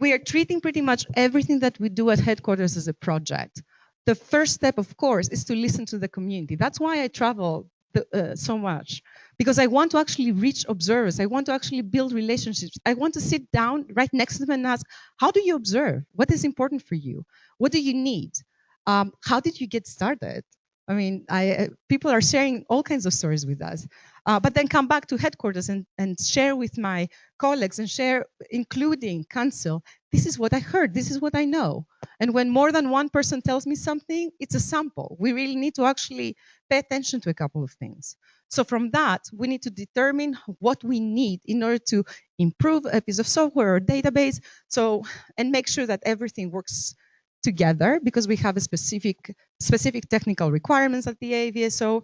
we are treating pretty much everything that we do at headquarters as a project. The first step, of course, is to listen to the community. That's why I travel so much, because I want to actually reach observers. I want to actually build relationships. I want to sit down right next to them and ask, how do you observe? What is important for you? What do you need? How did you get started? I mean, people are sharing all kinds of stories with us, but then come back to headquarters and share with my colleagues and share, including council, this is what I heard, this is what I know. And when more than one person tells me something, it's a sample. We really need to actually pay attention to a couple of things. So from that, we need to determine what we need in order to improve a piece of software or database, and make sure that everything works together, because we have a specific technical requirements at the AAVSO.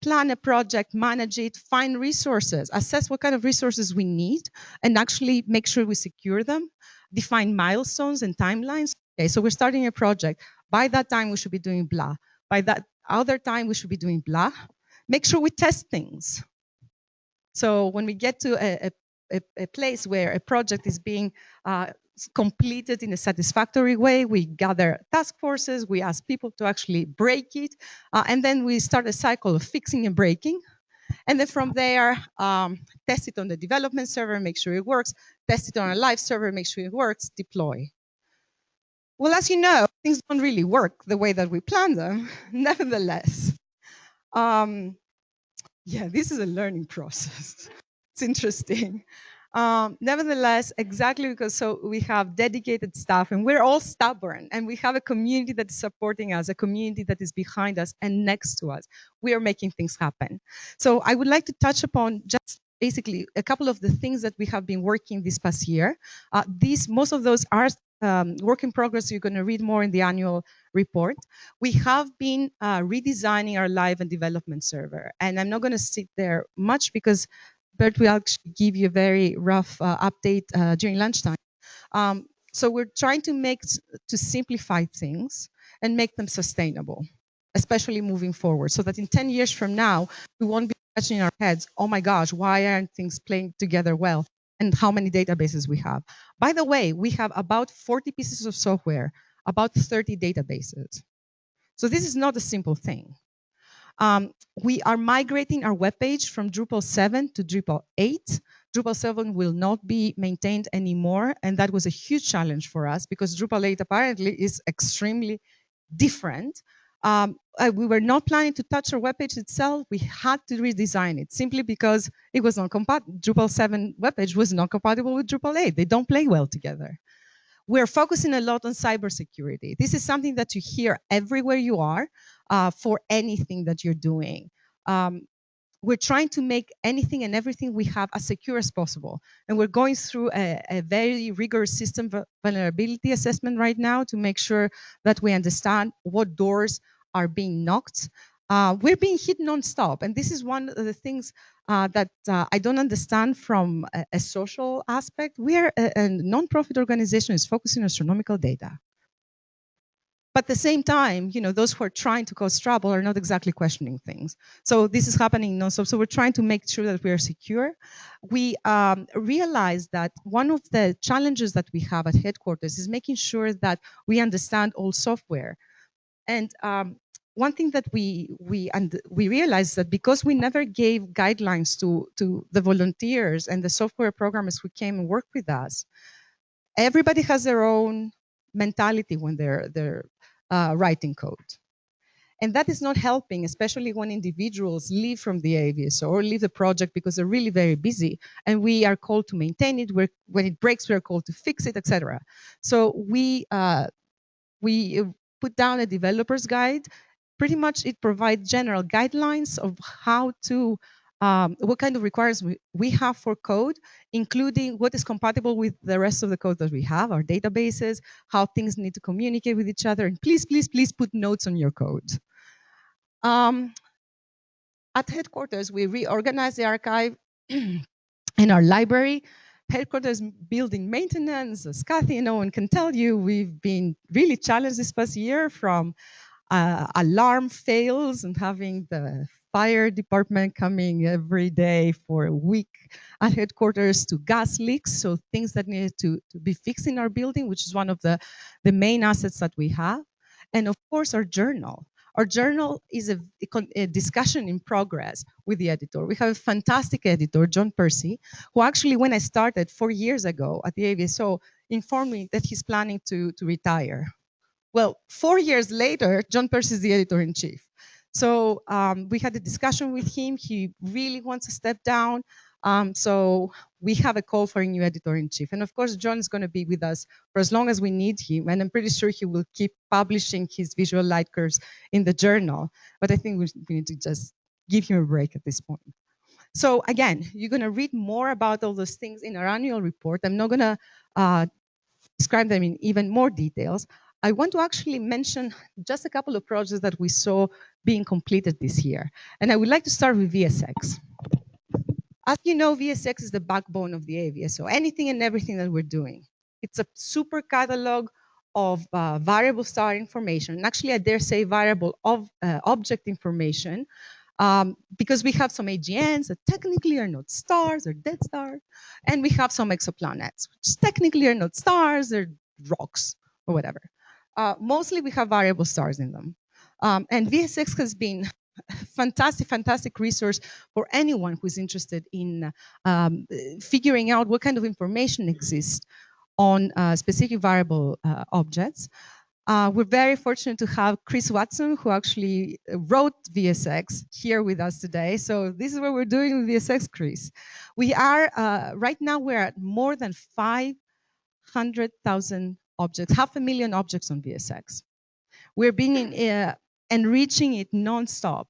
Plan a project, manage it, find resources, assess what kind of resources we need, and actually make sure we secure them, define milestones and timelines. Okay, so we're starting a project. By that time, we should be doing blah. By that other time, we should be doing blah. Make sure we test things. So when we get to a place where a project is being completed in a satisfactory way, we gather task forces, we ask people to actually break it, and then we start a cycle of fixing and breaking. And then from there, test it on the development server, make sure it works, test it on a live server, make sure it works, deploy. Well, as you know, things don't really work the way that we planned them. Nevertheless, yeah, this is a learning process. It's interesting. Nevertheless, exactly because we have dedicated staff and we're all stubborn and we have a community that is supporting us, a community that is behind us and next to us. We are making things happen. So I would like to touch upon just basically a couple of the things that we have been working this past year. Most of those are work in progress. You're going to read more in the annual report. We have been redesigning our live and development server. And I'm not going to sit there much because Bert will actually give you a very rough update during lunchtime. So we're trying to simplify things and make them sustainable, especially moving forward, so that in 10 years from now, we won't be scratching our heads, oh my gosh, why aren't things playing together well? And how many databases we have. By the way, we have about 40 pieces of software, about 30 databases. So this is not a simple thing. We are migrating our webpage from Drupal 7 to Drupal 8. Drupal 7 will not be maintained anymore, and that was a huge challenge for us because Drupal 8 apparently is extremely different. We were not planning to touch our webpage itself. We had to redesign it simply because it was not compatible. Drupal 7 webpage was not compatible with Drupal 8. They don't play well together. We're focusing a lot on cybersecurity. This is something that you hear everywhere you are for anything that you're doing. We're trying to make anything and everything we have as secure as possible. And we're going through a very rigorous system vulnerability assessment right now to make sure that we understand what doors are being knocked. We're being hit nonstop. And this is one of the things that I don't understand from a social aspect. We are a non-profit organization is focusing on astronomical data. But at the same time, those who are trying to cause trouble are not exactly questioning things. So this is happening nonstop. So we're trying to make sure that we are secure. We realize that one of the challenges that we have at headquarters is making sure that we understand all software. And one thing that we realized that because we never gave guidelines to the volunteers and the software programmers who came and worked with us, everybody has their own mentality when they're writing code. And that is not helping, especially when individuals leave from the AAVSO or leave the project because they're really very busy, and we are called to maintain it. When it breaks, we are called to fix it, etc. So we put down a developer's guide. Pretty much it provides general guidelines of how to, what kind of requirements we have for code, including what is compatible with the rest of the code that we have, our databases, how things need to communicate with each other, and please, please, please put notes on your code. At headquarters, we reorganized the archive in our library. Headquarters building maintenance, as Kathy and no one can tell you, we've been really challenged this past year, from alarm fails and having the fire department coming every day for a week at headquarters, to gas leaks, so things that needed to be fixed in our building, which is one of the main assets that we have. And of course, our journal. Our journal is a discussion in progress with the editor. We have a fantastic editor, John Percy, who actually, when I started 4 years ago at the AAVSO, informed me that he's planning to retire. Well, 4 years later, John Percy is the editor-in-chief. So we had a discussion with him. He really wants to step down. So we have a call for a new editor-in-chief. And of course, John is going to be with us for as long as we need him. And I'm pretty sure he will keep publishing his visual light curves in the journal. But I think we need to just give him a break at this point. So again, you're going to read more about all those things in our annual report. I'm not going to describe them in even more details. I want to actually mention just a couple of projects that we saw being completed this year. And I would like to start with VSX. As you know, VSX is the backbone of the AAVSO. So anything and everything that we're doing. It's a super catalog of variable star information. And actually, I dare say variable of object information, because we have some AGNs that technically are not stars or dead stars. And we have some exoplanets, which technically are not stars, they're rocks or whatever. Mostly we have variable stars in them. And VSX has been fantastic, fantastic resource for anyone who's interested in figuring out what kind of information exists on specific variable objects. We're very fortunate to have Chris Watson, who actually wrote VSX, here with us today. So this is what we're doing with VSX, Chris. We are, right now, we're at more than 500,000 objects, 500,000 objects on VSX. We're being enriching it nonstop.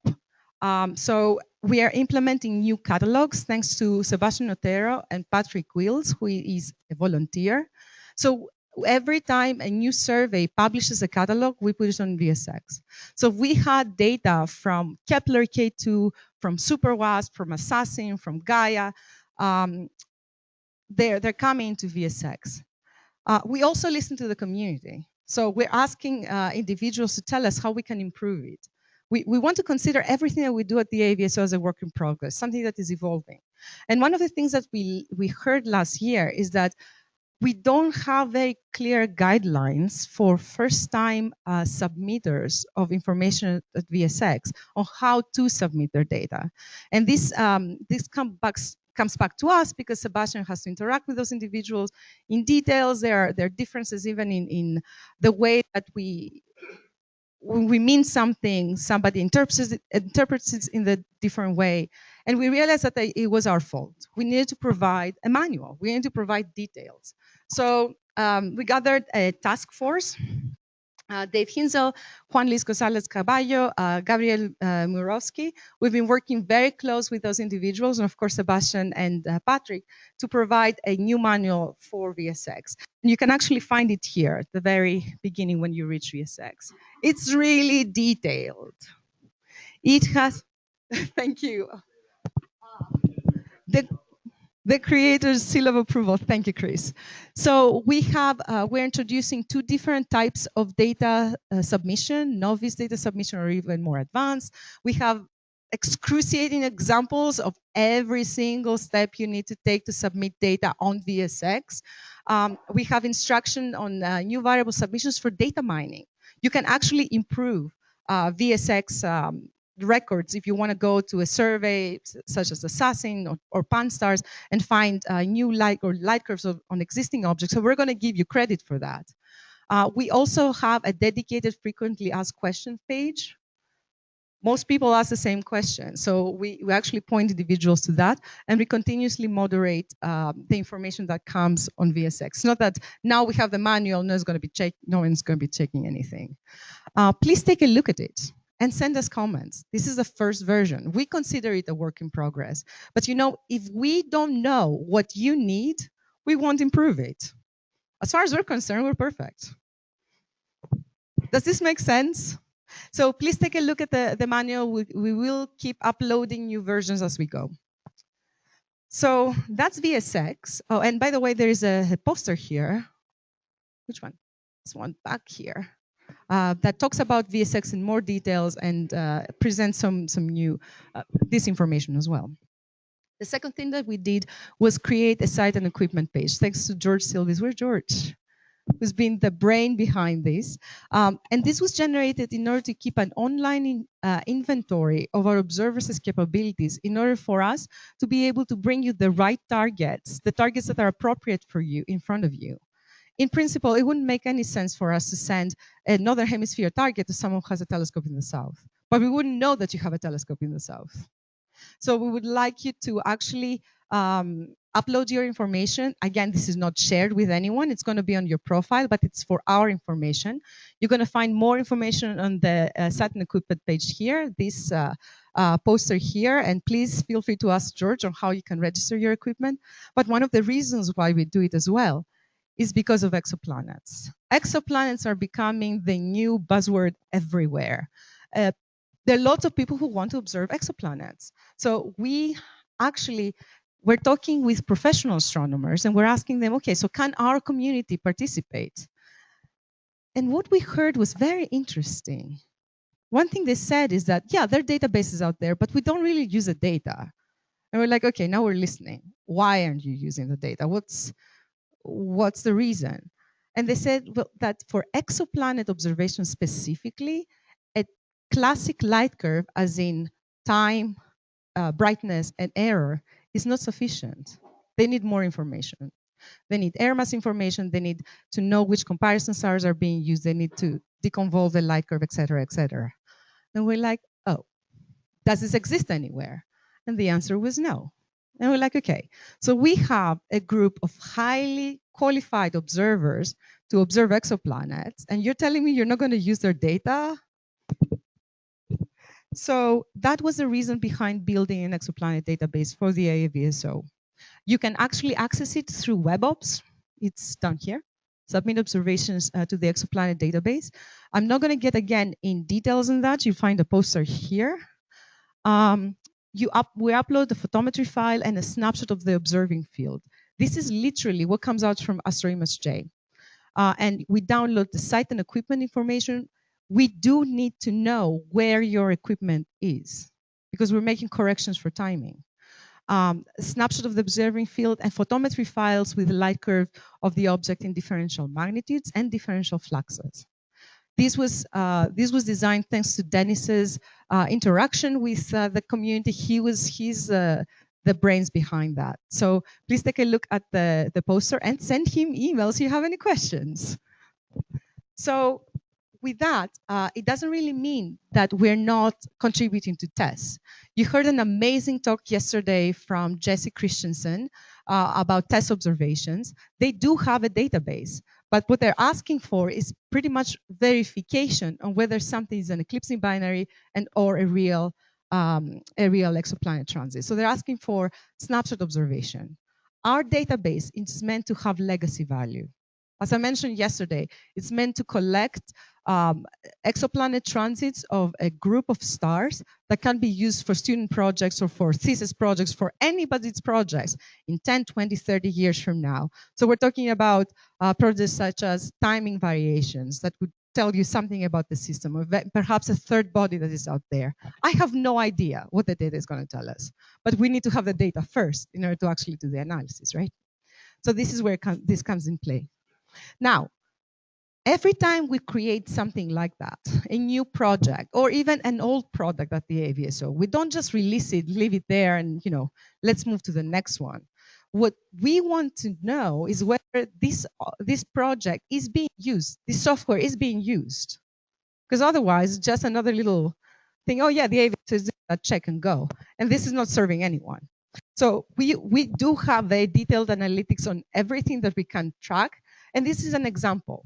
So we are implementing new catalogs thanks to Sebastian Otero and Patrick Wills, who is a volunteer. So every time a new survey publishes a catalog, we put it on VSX. So we had data from Kepler K2, from SuperWASP, from Assassin, from Gaia. They're coming to VSX. We also listen to the community. So we're asking individuals to tell us how we can improve it. We want to consider everything that we do at the AAVSO as a work in progress, something that is evolving. And one of the things that we heard last year is that we don't have very clear guidelines for first-time submitters of information at VSX on how to submit their data. And this comes back to us because Sebastian has to interact with those individuals in details. There are differences even in the way that when we mean something, somebody interprets it in a different way. And we realized that it was our fault. We needed to provide a manual. We needed to provide details. So we gathered a task force. Dave Hinzel, Juan Luis Gonzalez Caballo, Gabriel Murawski. We've been working very close with those individuals, and of course, Sebastian and Patrick, to provide a new manual for VSX. And you can actually find it here at the very beginning when you reach VSX. It's really detailed. It has, thank you. The creator's seal of approval. Thank you, Chris. So we're introducing two different types of data submission, novice data submission or even more advanced. We have excruciating examples of every single step you need to take to submit data on VSX. We have instruction on new variable submissions for data mining. You can actually improve VSX records if you want to go to a survey such as Assassin or PanStars and find new light curves on existing objects. So we're going to give you credit for that. We also have a dedicated frequently asked questions page. Most people ask the same question. So we actually point individuals to that, and we continuously moderate the information that comes on VSX. Not that now we have the manual, no one's going to be checking anything. Please take a look at it and send us comments. This is the first version. We consider it a work in progress. But you know, if we don't know what you need, we won't improve it. As far as we're concerned, we're perfect. Does this make sense? So please take a look at the manual. We will keep uploading new versions as we go. So that's VSX. Oh, and by the way, there is a poster here. Which one? This one back here. That talks about VSX in more details and presents some new this information as well. The second thing that we did was create a site and equipment page. Thanks to George Silvis. Where's George? Who's been the brain behind this. And this was generated in order to keep an online inventory of our observers' capabilities in order for us to be able to bring you the right targets, the targets that are appropriate for you in front of you. In principle, it wouldn't make any sense for us to send a northern hemisphere target to someone who has a telescope in the south. But we wouldn't know that you have a telescope in the south. So we would like you to actually upload your information. Again, this is not shared with anyone. It's going to be on your profile, but it's for our information. You're going to find more information on the site and equipment page here, this poster here, and please feel free to ask George on how you can register your equipment. But one of the reasons why we do it as well is because of exoplanets. Exoplanets are becoming the new buzzword everywhere. There are lots of people who want to observe exoplanets. So we're talking with professional astronomers and we're asking them, okay, so can our community participate? And what we heard was very interesting. One thing they said is that, yeah, there are databases out there, but we don't really use the data. And we're like, okay, now we're listening. Why aren't you using the data? What's the reason? And they said, well, that for exoplanet observation specifically, a classic light curve, as in time, brightness, and error, is not sufficient. They need more information. They need air mass information. They need to know which comparison stars are being used. They need to deconvolve the light curve, et cetera, et cetera. And we're like, oh, does this exist anywhere? And the answer was no. And we're like, okay, so we have a group of highly qualified observers to observe exoplanets, and you're telling me you're not going to use their data? So that was the reason behind building an exoplanet database for the AAVSO. You can actually access it through WebOps. It's down here. Submit observations to the exoplanet database. I'm not going to get again in details on that. You find a poster here. We upload the photometry file and a snapshot of the observing field. This is literally what comes out from AstroImageJ. And we download the site and equipment information. We do need to know where your equipment is because we're making corrections for timing. A snapshot of the observing field and photometry files with the light curve of the object in differential magnitudes and differential fluxes. This was designed thanks to Dennis's interaction with the community. He's the brains behind that. So please take a look at the poster and send him emails if you have any questions. So with that, it doesn't really mean that we're not contributing to tests. You heard an amazing talk yesterday from Jesse Christensen about test observations. They do have a database, but what they're asking for is pretty much verification on whether something is an eclipsing binary or a real exoplanet transit. So they're asking for snapshot observation. Our database is meant to have legacy value. As I mentioned yesterday, it's meant to collect exoplanet transits of a group of stars that can be used for student projects or for thesis projects, for anybody's projects in 10, 20, 30 years from now. So we're talking about projects such as timing variations that would tell you something about the system, or perhaps a third body that is out there. I have no idea what the data is going to tell us, but we need to have the data first in order to actually do the analysis, right? So this is where this comes in play. Now, every time we create something like that, a new project, or even an old product at the AAVSO, we don't just release it, leave it there, and let's move to the next one. What we want to know is whether this project is being used, this software is being used. Because otherwise, it's just another little thing. Oh yeah, the AAVSO is doing that, check and go. And this is not serving anyone. So we do have very detailed analytics on everything that we can track. And this is an example.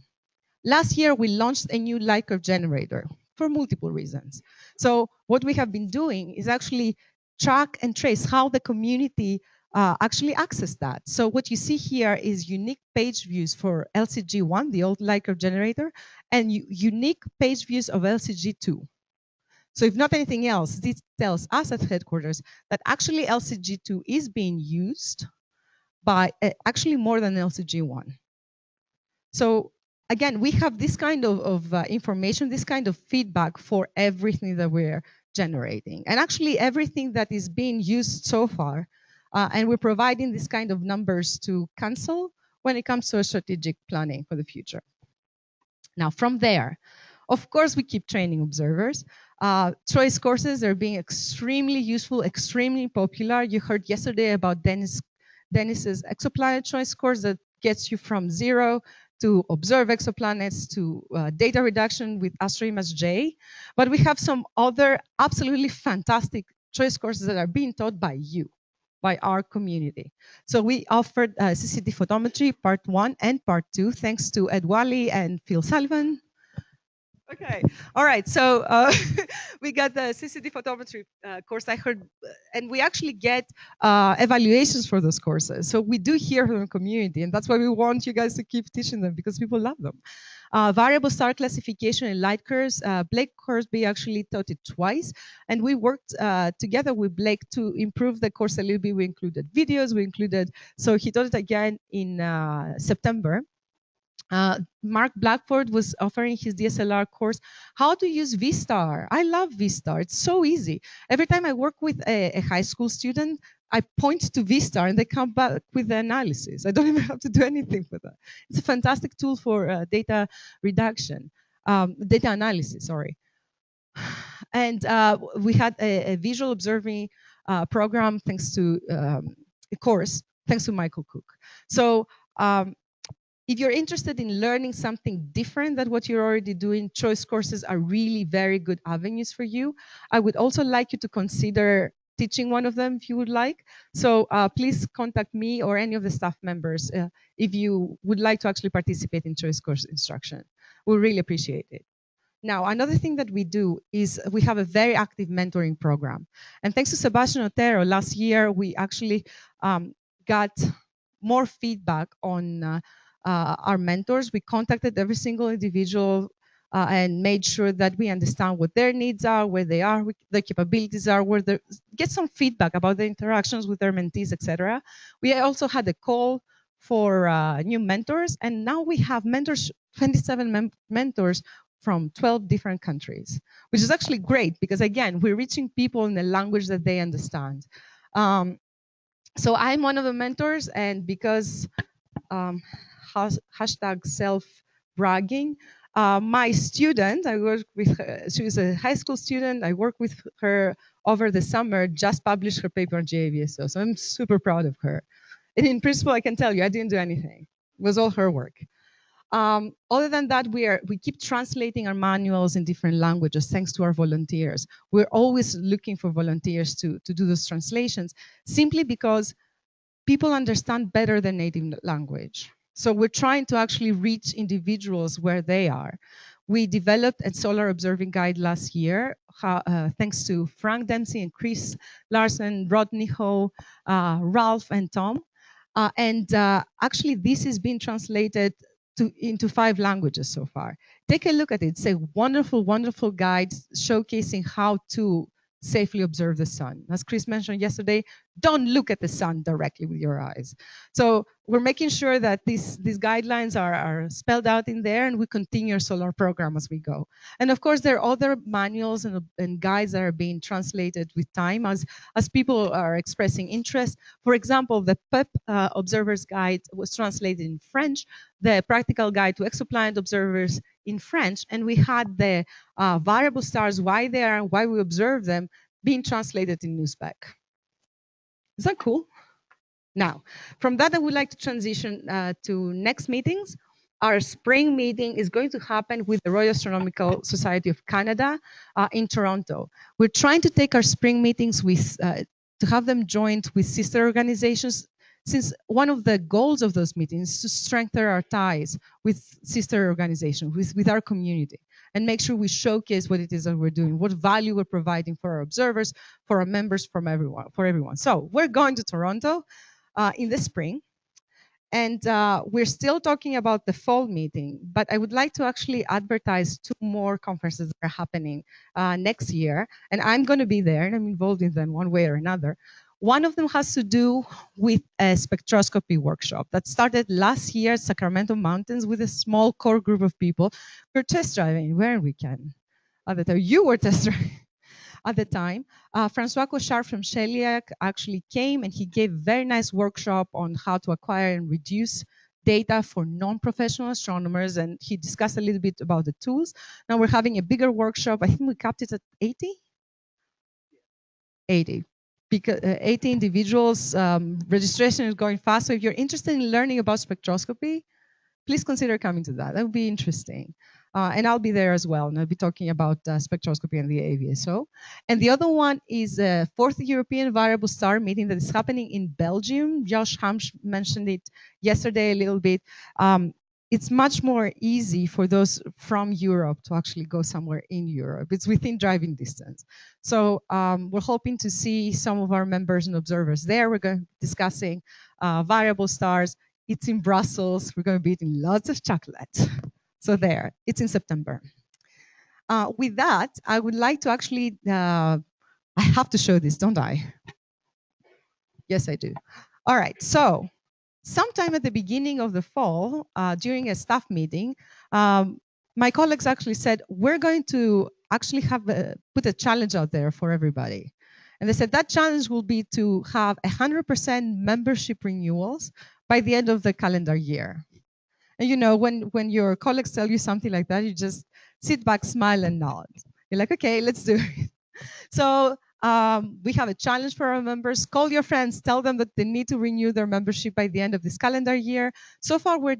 Last year, we launched a new light curve generator for multiple reasons. So what we have been doing is actually track and trace how the community actually access that. So what you see here is unique page views for LCG1, the old light curve generator, and unique page views of LCG2. So if not anything else, this tells us at headquarters that actually LCG2 is being used by actually more than LCG1. So again, we have this kind of information, this kind of feedback for everything that we're generating. And actually everything that is being used so far, and we're providing this kind of numbers to council when it comes to strategic planning for the future. Now from there, of course, we keep training observers. Choice courses are being extremely useful, extremely popular. You heard yesterday about Dennis's exoplanet choice course that gets you from 0 to observe exoplanets, to data reduction with AstroImageJ. But we have some other absolutely fantastic choice courses that are being taught by you, by our community. So we offered CCD photometry part 1 and part 2, thanks to Ed Wally and Phil Sullivan. Okay, all right, so we got the CCD photometry course, I heard, and we actually get evaluations for those courses. So we do hear from the community, and that's why we want you guys to keep teaching them, because people love them. Variable star classification and light curves, Blake Corsby actually taught it twice, and we worked together with Blake to improve the course a little bit. We included videos, so he taught it again in September. Mark Blackford was offering his DSLR course, how to use VSTAR. I love VSTAR. It's so easy. Every time I work with a high school student, I point to VSTAR and they come back with the analysis. I don't even have to do anything with that. It's a fantastic tool for data reduction, data analysis, sorry. And we had a visual observing program thanks to a course, thanks to Michael Cook. So if you're interested in learning something different than what you're already doing, choice courses are really very good avenues for you. I would also like you to consider teaching one of them if you would like. So please contact me or any of the staff members if you would like to actually participate in choice course instruction. We'll really appreciate it. Now, another thing that we do is we have a very active mentoring program. And thanks to Sebastian Otero, last year we actually got more feedback on our mentors. We contacted every single individual and made sure that we understand what their needs are, where they are, their capabilities are, get some feedback about the interactions with their mentees, etc. We also had a call for new mentors, and now we have mentors, 27 mentors from 12 different countries, which is actually great because, again, we're reaching people in a language that they understand. So I'm one of the mentors, and because hashtag self-bragging. My student, I work with her, she was a high school student, I worked with her over the summer, just published her paper on AAVSO, so I'm super proud of her. And in principle, I can tell you, I didn't do anything. It was all her work. Other than that, we keep translating our manuals in different languages thanks to our volunteers. We're always looking for volunteers to do those translations, simply because people understand better than native language. So we're trying to actually reach individuals where they are. We developed a solar observing guide last year, thanks to Frank Dempsey and Chris Larson, Rodney Ho, Ralph and Tom. Actually, this is being translated into 5 languages so far. Take a look at it. It's a wonderful, wonderful guide showcasing how to safely observe the sun. As Chris mentioned yesterday, don't look at the sun directly with your eyes. So we're making sure that these guidelines are spelled out in there, and we continue our solar program as we go. And of course, there are other manuals and guides that are being translated with time as people are expressing interest. For example, the PEP Observers Guide was translated in French, the Practical Guide to Exoplanet Observers in French, and we had the variable stars, why they are and why we observe them, being translated in Uzbek. Is that cool? Now, from that, I would like to transition to next meetings. Our spring meeting is going to happen with the Royal Astronomical Society of Canada in Toronto. We're trying to take our spring meetings with, to have them joined with sister organizations, since one of the goals of those meetings is to strengthen our ties with sister organizations, with our community, and make sure we showcase what it is that we're doing, what value we're providing for our observers, for our members, for everyone. So we're going to Toronto in the spring, and we're still talking about the fall meeting, but I would like to actually advertise 2 more conferences that are happening next year, and I'm going to be there, and I'm involved in them one way or another. One of them has to do with a spectroscopy workshop that started last year at Sacramento Mountains with a small core group of people. We're test driving where we can. At the time, you were test driving. At the time, Francois Cochard from Sheliak actually came, and he gave a very nice workshop on how to acquire and reduce data for non-professional astronomers, and he discussed a little bit about the tools. Now we're having a bigger workshop. I think we capped it at 80? 80. Because 80 individuals, registration is going fast. So if you're interested in learning about spectroscopy, please consider coming to that. That would be interesting. And I'll be there as well, and I'll be talking about spectroscopy and the AAVSO. And the other one is the 4th European Variable Star meeting that is happening in Belgium. Josh Hamsch mentioned it yesterday a little bit. It's much more easy for those from Europe to actually go somewhere in Europe. It's within driving distance. So we're hoping to see some of our members and observers there. We're going to be discussing variable stars. It's in Brussels. We're going to be eating lots of chocolate. So there, it's in September. With that, I would like to actually, I have to show this, don't I? Yes, I do. All right, so sometime at the beginning of the fall, during a staff meeting, my colleagues actually said, we're going to actually put a challenge out there for everybody. And they said that challenge will be to have 100% membership renewals by the end of the calendar year. And you know, when your colleagues tell you something like that, you just sit back, smile, and nod. You're like, okay, let's do it. So we have a challenge for our members. Call your friends, tell them that they need to renew their membership by the end of this calendar year. So far, we're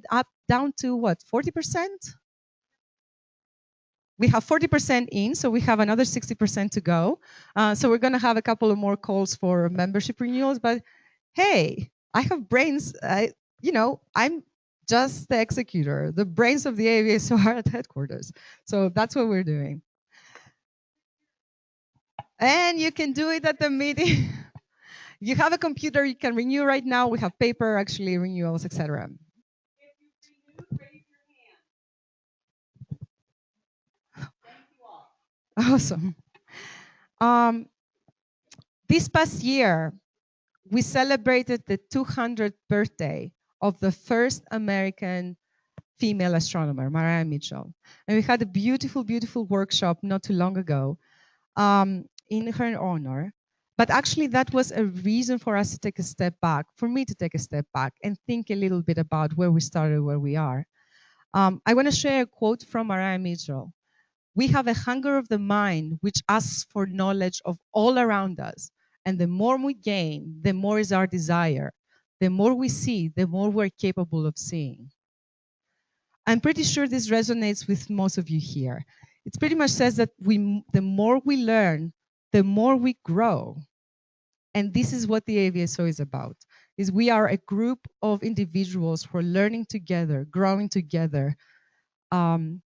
down to what, 40%? We have 40% in, so we have another 60% to go. So we're going to have a couple of more calls for membership renewals. But hey, I have brains. You know, I'm just the executor. The brains of the AAVSO are at headquarters. So that's what we're doing. And you can do it at the meeting. You have a computer, you can renew right now. We have paper, actually, renewals, etc. Awesome. This past year, we celebrated the 200th birthday of the first American female astronomer, Mariah Mitchell. And we had a beautiful, beautiful workshop not too long ago in her honor. But actually, that was a reason for us to take a step back, for me to take a step back and think a little bit about where we started, where we are. I want to share a quote from Mariah Mitchell. We have a hunger of the mind which asks for knowledge of all around us. And the more we gain, the more is our desire. The more we see, the more we're capable of seeing. I'm pretty sure this resonates with most of you here. It pretty much says that the more we learn, the more we grow. And this is what the AAVSO is about, is we are a group of individuals who are learning together, growing together, and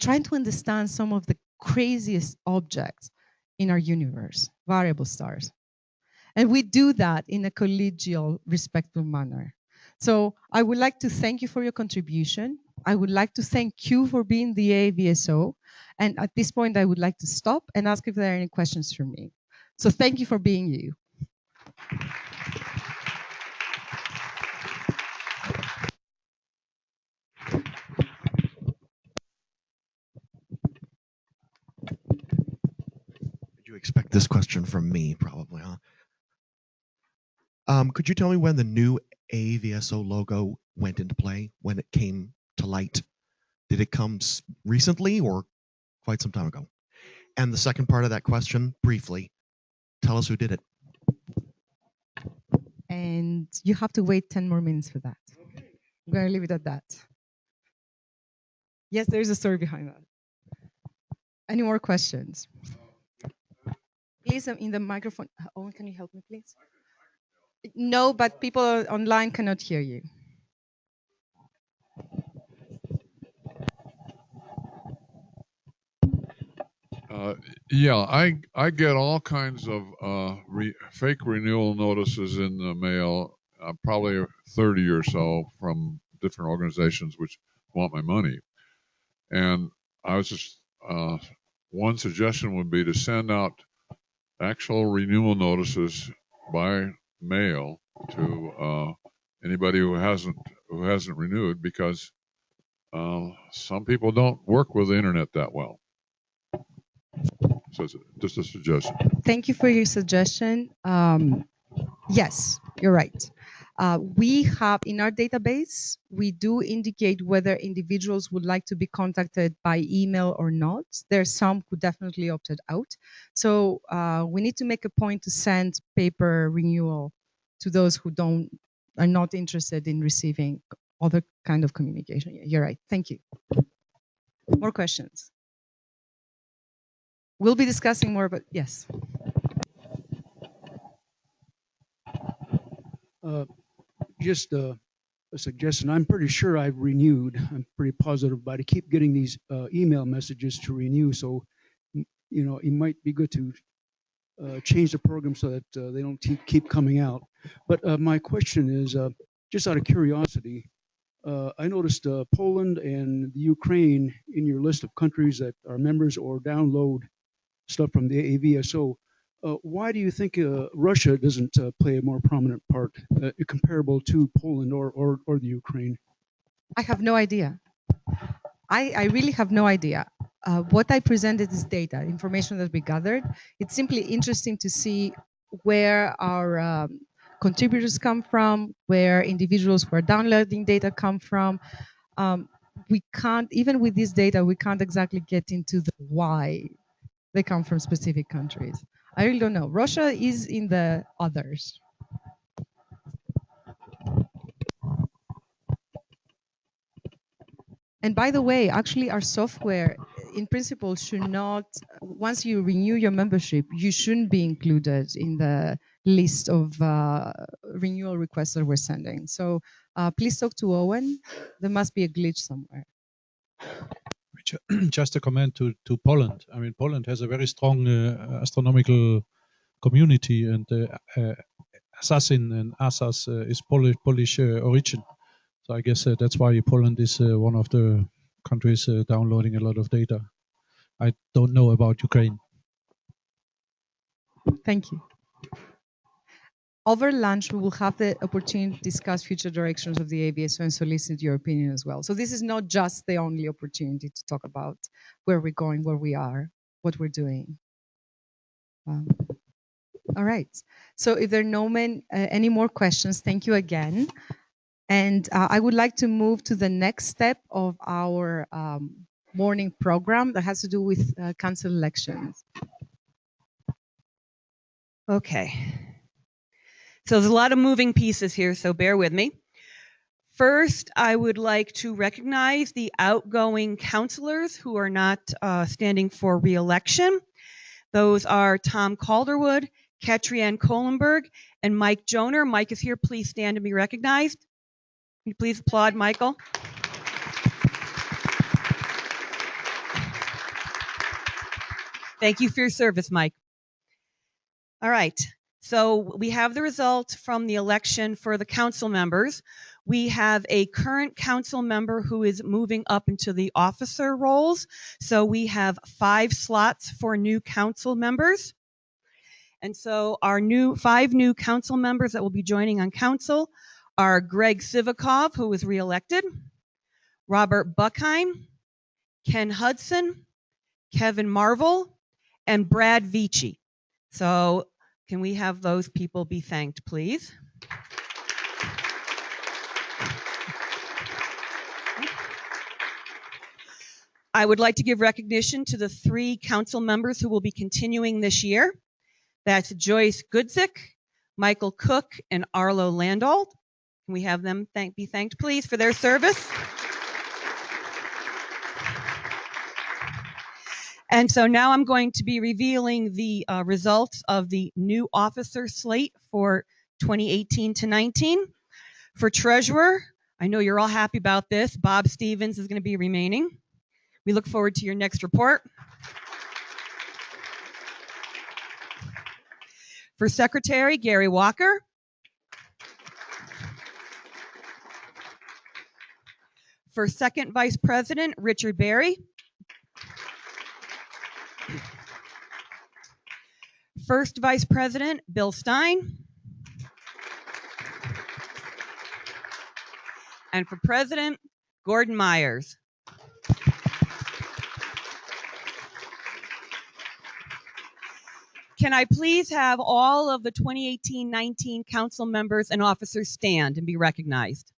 trying to understand some of the craziest objects in our universe, variable stars. And we do that in a collegial, respectful manner. So I would like to thank you for your contribution. I would like to thank you for being the AAVSO. And at this point, I would like to stop and ask if there are any questions for me. So thank you for being you. Did you expect this question from me, probably, huh? Could you tell me when the new AAVSO logo went into play, when it came to light? Did it come recently or quite some time ago? And the second part of that question, briefly, tell us who did it. And you have to wait 10 more minutes for that. I'm going to leave it at that. Yes, there is a story behind that. Any more questions? Please, in the microphone. Owen, can you help me, please? No, but people online cannot hear you. Yeah, I get all kinds of fake renewal notices in the mail, probably 30 or so from different organizations which want my money. And I was just, one suggestion would be to send out actual renewal notices by mail to anybody who hasn't renewed, because some people don't work with the internet that well. So it's just a suggestion. Thank you for your suggestion. Yes, you're right. We have in our database, we do indicate whether individuals would like to be contacted by email or not. There's some who definitely opted out. So we need to make a point to send paper renewal to those who are not interested in receiving other kind of communication. You're right. Thank you. More questions? We'll be discussing more, but yes. Just a suggestion. I'm pretty sure I've renewed. I'm pretty positive, but I keep getting these email messages to renew. So, you know, it might be good to change the program so that they don't keep coming out. But my question is, just out of curiosity, I noticed Poland and the Ukraine in your list of countries that are members or download stuff from the AAVSO. Why do you think Russia doesn't play a more prominent part, comparable to Poland or the Ukraine? I have no idea. I really have no idea. What I presented is data, information that we gathered. It's simply interesting to see where our contributors come from, where individuals who are downloading data come from. We can't, even with this data, we can't exactly get into the why they come from specific countries. I really don't know. Russia is in the others. And by the way, actually our software in principle should not, once you renew your membership, you shouldn't be included in the list of renewal requests that we're sending. So please talk to Owen. There must be a glitch somewhere. Just a comment to Poland. I mean, Poland has a very strong astronomical community, and Assassin and Asas is Polish origin. So I guess that's why Poland is one of the countries downloading a lot of data. I don't know about Ukraine. Thank you. Over lunch, we will have the opportunity to discuss future directions of the AAVSO and solicit your opinion as well. So this is not just the only opportunity to talk about where we're going, where we are, what we're doing. All right. So if there are no any more questions, thank you again. And I would like to move to the next step of our morning program that has to do with council elections. Okay. So there's a lot of moving pieces here, so bear with me. First, I would like to recognize the outgoing councilors who are not standing for re-election. Those are Tom Calderwood, Katrianne Kohlenberg, and Mike Joner. Mike is here. Please stand and be recognized. Can you please applaud Michael? Thank you for your service, Mike. All right. So we have the results from the election for the council members. We have a current council member who is moving up into the officer roles. So we have 5 slots for new council members. And so our 5 new council members that will be joining on council are Greg Sivikov, who was reelected, Robert Buckheim, Ken Hudson, Kevin Marvel, and Brad Vici. So can we have those people be thanked, please? I would like to give recognition to the 3 council members who will be continuing this year. That's Joyce Goodzik, Michael Cook, and Arlo Landolt. Can we have them be thanked, please, for their service? And so now I'm going to be revealing the results of the new officer slate for 2018 to 19. For treasurer, I know you're all happy about this. Bob Stevens is going to be remaining. We look forward to your next report. For secretary, Gary Walker. For second vice president, Richard Berry. First vice president, Bill Stein. And for president, Gordon Myers. Can I please have all of the 2018-19 council members and officers stand and be recognized?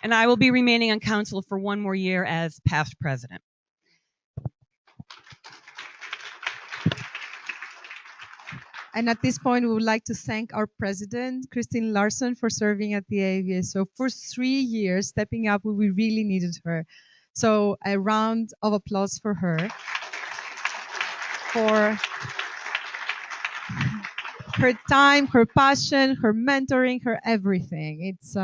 And I will be remaining on council for 1 more year as past president. And at this point, we would like to thank our president, Christine Larson, for serving at the AAVSO for 3 years, stepping up when we really needed her. So a round of applause for her, for her time, her passion, her mentoring, her everything. It's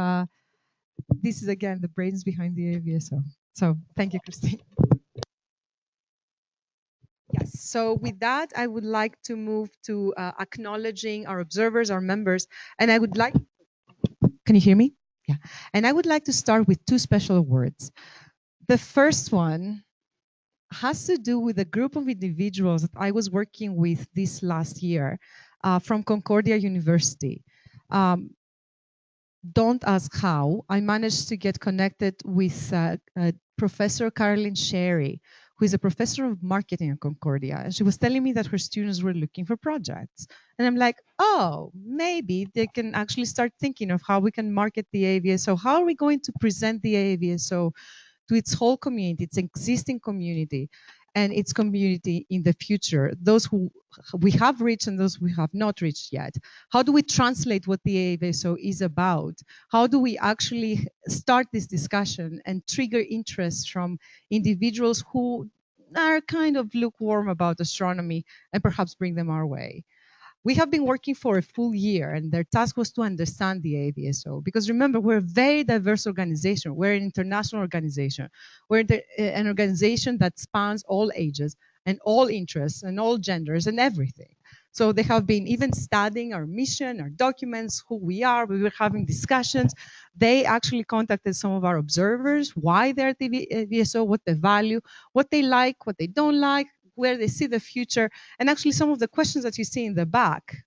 this is again the brains behind the AAVSO. So thank you, Christine. Yes, so with that, I would like to move to acknowledging our observers, our members, and I would like, can you hear me? Yeah, and I would like to start with 2 special words. The first one has to do with a group of individuals that I was working with this last year from Concordia University. Don't ask how. I managed to get connected with Professor Caroline Sherry, who is a professor of marketing at Concordia. And she was telling me that her students were looking for projects. And I'm like, oh, maybe they can actually start thinking of how we can market the AAVSO. How are we going to present the AAVSO to its whole community, its existing community, and its community in the future, those who we have reached and those we have not reached yet? How do we translate what the AAVSO is about? How do we actually start this discussion and trigger interest from individuals who are kind of lukewarm about astronomy and perhaps bring them our way? We have been working for a full year, and their task was to understand the AAVSO. Because remember, we're a very diverse organization. We're an international organization. We're an organization that spans all ages and all interests and all genders and everything. So they have been even studying our mission, our documents, who we are. We were having discussions. They actually contacted some of our observers, why they're at the AAVSO, what they value, what they like, what they don't like, where they see the future. And actually some of the questions that you see in the back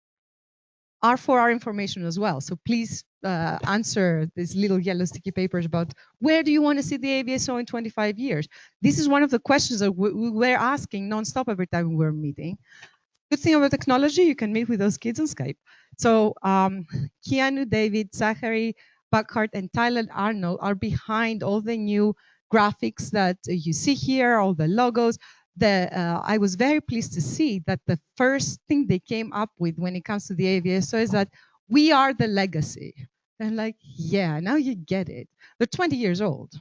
are for our information as well. So please answer these little yellow sticky papers about where do you want to see the AAVSO in 25 years? This is one of the questions that we were asking nonstop every time we were meeting. Good thing about technology, you can meet with those kids on Skype. So Keanu, David, Zachary, Buckhart, and Tyler Arnold are behind all the new graphics that you see here, all the logos. I was very pleased to see that the first thing they came up with when it comes to the AAVSO is that we are the legacy. And like, yeah, now you get it. They're 20 years old.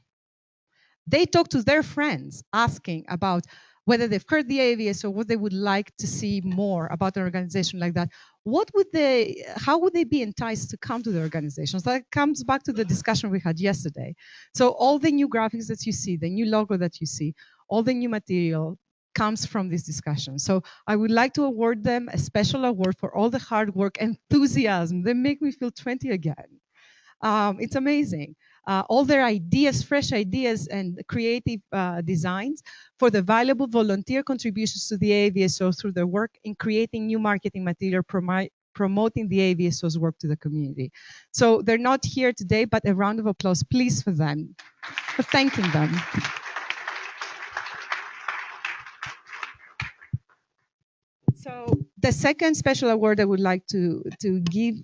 They talk to their friends asking about whether they've heard the AAVSO, what they would like to see more about an organization like that. How would they be enticed to come to the organization? So that comes back to the discussion we had yesterday. So all the new graphics that you see, the new logo that you see, all the new material comes from this discussion. So I would like to award them a special award for all the hard work, enthusiasm. They make me feel 20 again. It's amazing. All their ideas, fresh ideas, and creative designs for the valuable volunteer contributions to the AAVSO through their work in creating new marketing material, promoting the AAVSO's work to the community. So they're not here today, but a round of applause, please, for them, for thanking them. So the second special award I would like to give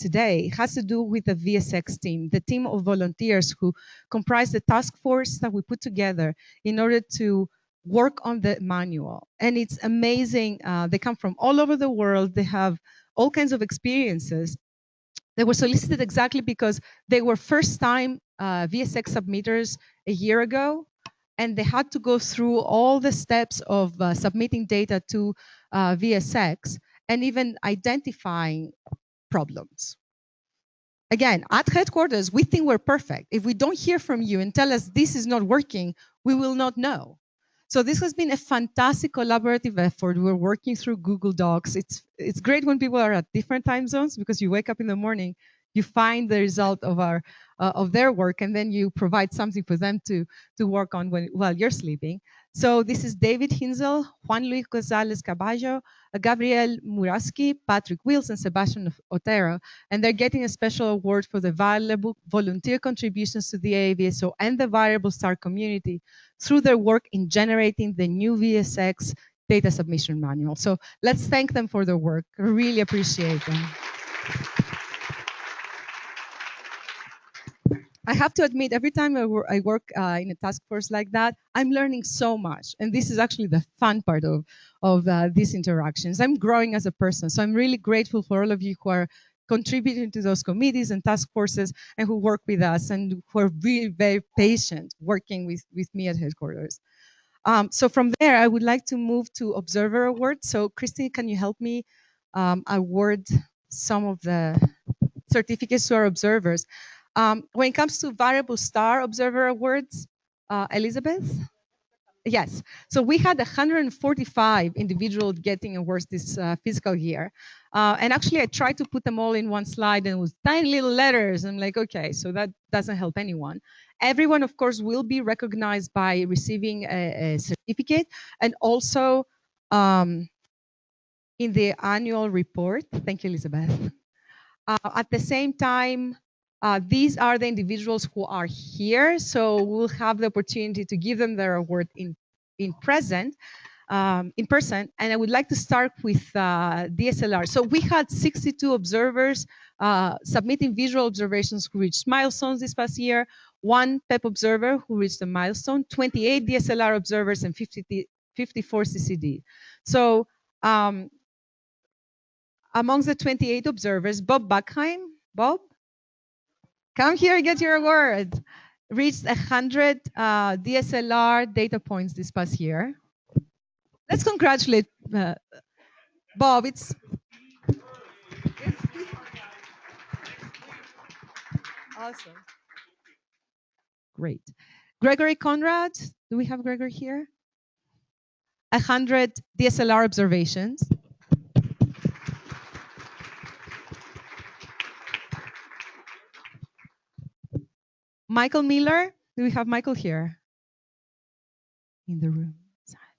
today has to do with the VSX team, the team of volunteers who comprise the task force that we put together in order to work on the manual. And it's amazing. They come from all over the world. They have all kinds of experiences. They were solicited exactly because they were first-time VSX submitters a year ago, and they had to go through all the steps of submitting data to VSX and even identifying problems. Again, at headquarters, we think we're perfect. If we don't hear from you and tell us this is not working, we will not know. So this has been a fantastic collaborative effort. We're working through Google Docs. It's great when people are at different time zones because you wake up in the morning, you find the result of their work, and then you provide something for them to work on while you're sleeping. So this is David Hinzel, Juan Luis Gonzalez Caballo, Gabriel Muraski, Patrick Wills, and Sebastian Otero, and they're getting a special award for the valuable volunteer contributions to the AAVSO and the Variable Star community through their work in generating the new VSX data submission manual. So let's thank them for their work. I really appreciate them. I have to admit, every time I work in a task force like that, I'm learning so much. And this is actually the fun part of these interactions. I'm growing as a person. So I'm really grateful for all of you who are contributing to those committees and task forces and who work with us and who are really very patient working with me at headquarters. So from there, I would like to move to Observer Awards. So Christine, can you help me award some of the certificates to our observers? When it comes to Variable Star Observer Awards, Elizabeth? Yes. So we had 145 individuals getting awards this fiscal year. And actually, I tried to put them all in one slide and with tiny little letters. I'm like, okay, so that doesn't help anyone. Everyone, of course, will be recognized by receiving a certificate and also in the annual report. Thank you, Elizabeth. At the same time, these are the individuals who are here, so we'll have the opportunity to give them their award in person. And I would like to start with DSLR. So we had 62 observers submitting visual observations who reached milestones this past year, 1 PEP observer who reached a milestone, 28 DSLR observers, and 54 CCD. So amongst the 28 observers, Bob Buckheim, Bob? Come here and get your award. Reached 100 DSLR data points this past year. Let's congratulate Bob. It's awesome. Great. Gregory Conrad, do we have Gregory here? 100 DSLR observations. Michael Miller, do we have Michael here? In the room. Silence.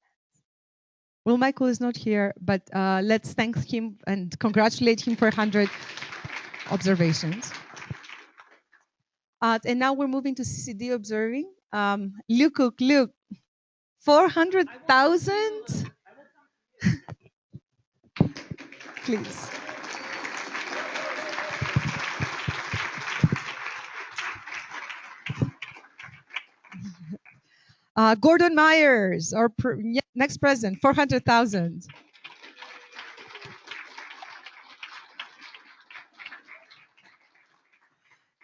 Well, Michael is not here, but let's thank him and congratulate him for 100 observations. And now we're moving to CCD observing. Luke, 400,000? Please. Gordon Myers, our next president, 400,000.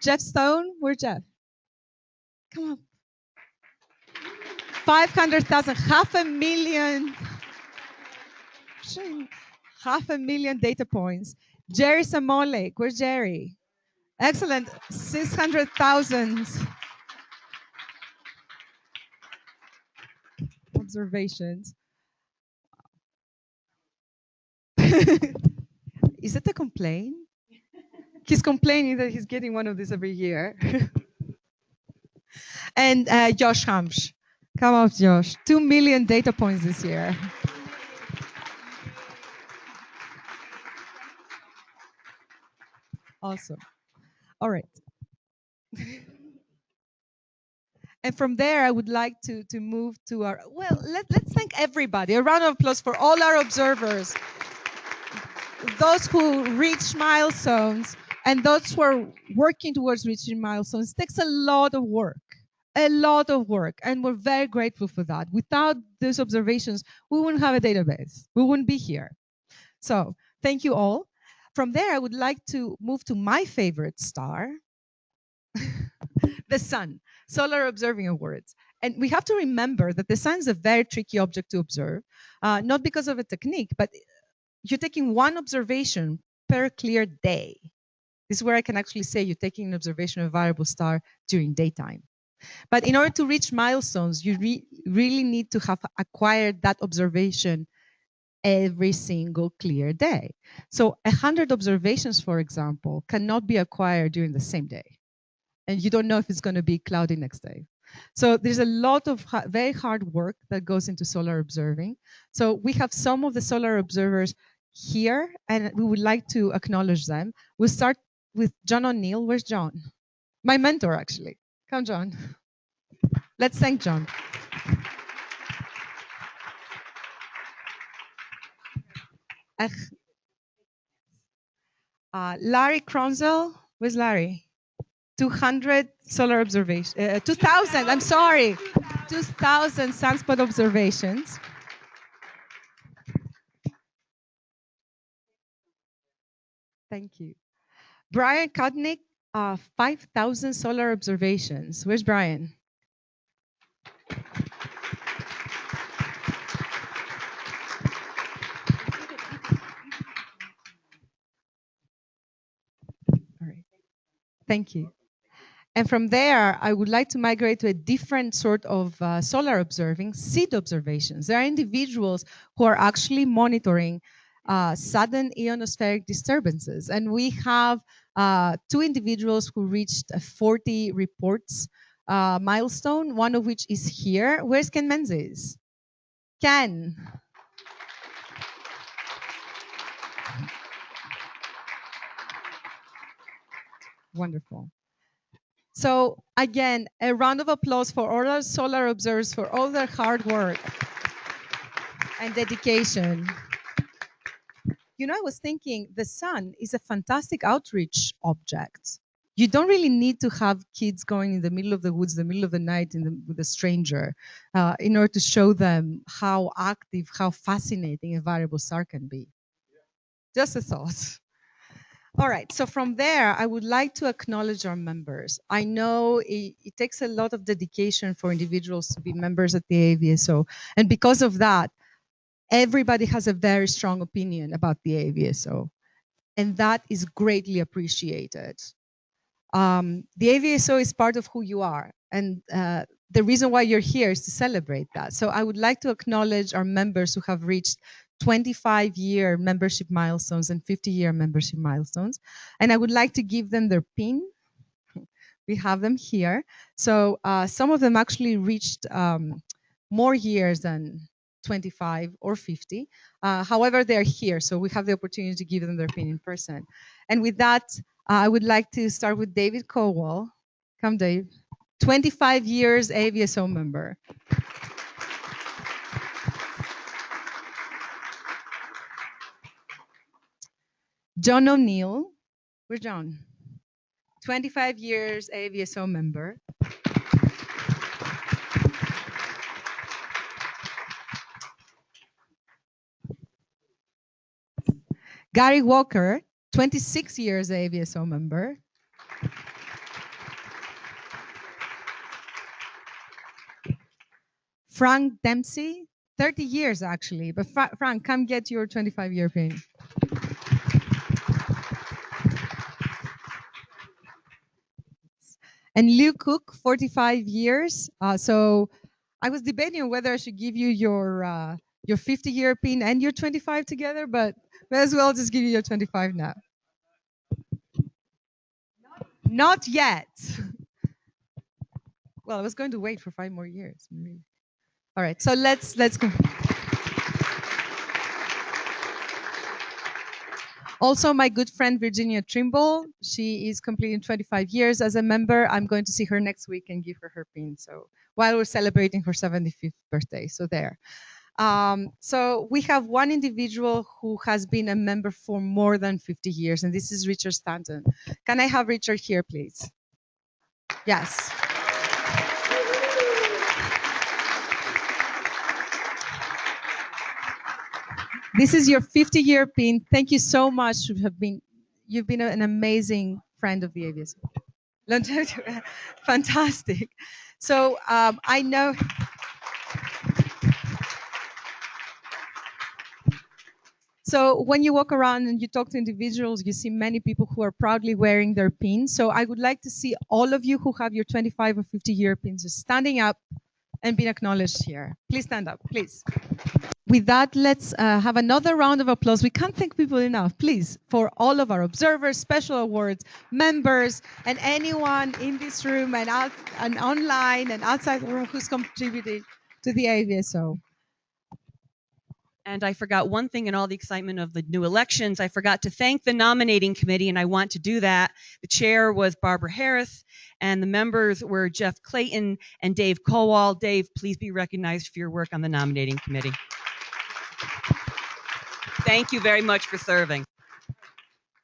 Jeff Stone, where's Jeff? Come on. 500,000, 500,000. 500,000 data points. Jerry Samolek, where's Jerry? Excellent, 600,000 observations. Is it a complaint? He's complaining that he's getting one of these every year. And Josh Hamsh. Come up, Josh. 2 million data points this year. Awesome. All right. And from there, I would like to move to our, well, let's thank everybody. A round of applause for all our observers, those who reach milestones, and those who are working towards reaching milestones. It takes a lot of work, and we're very grateful for that. Without those observations, we wouldn't have a database. We wouldn't be here. So thank you all. From there, I would like to move to my favorite star, the sun, Solar Observing Awards. And we have to remember that the sun is a very tricky object to observe, not because of a technique, but you're taking one observation per clear day. This is where I can actually say you're taking an observation of a variable star during daytime. But in order to reach milestones, you really need to have acquired that observation every single clear day. So 100 observations, for example, cannot be acquired during the same day. And you don't know if it's going to be cloudy next day. So there's a lot of very hard work that goes into solar observing. So we have some of the solar observers here, and we would like to acknowledge them. We'll start with John O'Neill. Where's John? My mentor, actually. Come, John. Let's thank John. Larry Cronzel. Where's Larry? 200 solar observations. 2,000, I'm sorry. 2,000 sunspot observations. Thank you. Brian Kudnick, 5,000 solar observations. Where's Brian? All right. Thank you. And from there, I would like to migrate to a different sort of solar observing, seed observations. There are individuals who are actually monitoring sudden ionospheric disturbances. And we have 2 individuals who reached a 40 reports milestone, one of which is here. Where's Ken Menzies? Ken. Wonderful. So again, a round of applause for all our solar observers for all their hard work and dedication. You know, I was thinking the sun is a fantastic outreach object. You don't really need to have kids going in the middle of the woods, the middle of the night with a stranger in order to show them how active, how fascinating a variable star can be. Just a thought. All right, so from there, I would like to acknowledge our members. I know it takes a lot of dedication for individuals to be members at the AAVSO, and because of that, everybody has a very strong opinion about the AAVSO, and that is greatly appreciated. The AAVSO is part of who you are, and the reason why you're here is to celebrate that. So I would like to acknowledge our members who have reached 25-year membership milestones and 50-year membership milestones. And I would like to give them their pin. We have them here. So some of them actually reached more years than 25 or 50. However, they're here, so we have the opportunity to give them their pin in person. And with that, I would like to start with David Cowell. Come, Dave. 25 years AAVSO member. John O'Neill. Where's John? 25 years AAVSO member. Gary Walker, 26 years AAVSO member. Frank Dempsey, 30 years actually, but Frank, come get your 25-year pin. And Liu Cook, 45 years. So I was debating on whether I should give you your your 50-year pin and your 25 together, but may as well just give you your 25 now. Not yet. Well, I was going to wait for 5 more years. All right, so let's go. Also, my good friend Virginia Trimble, she is completing 25 years as a member. I'm going to see her next week and give her her pin. So while we're celebrating her 75th birthday, so there. So we have one individual who has been a member for more than 50 years, and this is Richard Stanton. Can I have Richard here, please? Yes. This is your 50-year pin. Thank you so much. You've been an amazing friend of the AAVSO. Fantastic. So I know. So when you walk around and you talk to individuals, you see many people who are proudly wearing their pins. So I would like to see all of you who have your 25 or 50-year pins just standing up and being acknowledged here. Please stand up, please. With that, let's have another round of applause. We can't thank people enough, please, for all of our observers, special awards, members, and anyone in this room and out and online and outside the room who's contributing to the AAVSO. And I forgot one thing in all the excitement of the new elections. I forgot to thank the nominating committee, and I want to do that. The chair was Barbara Harris, and the members were Jeff Clayton and Dave Kowal. Dave, please be recognized for your work on the nominating committee. Thank you very much for serving.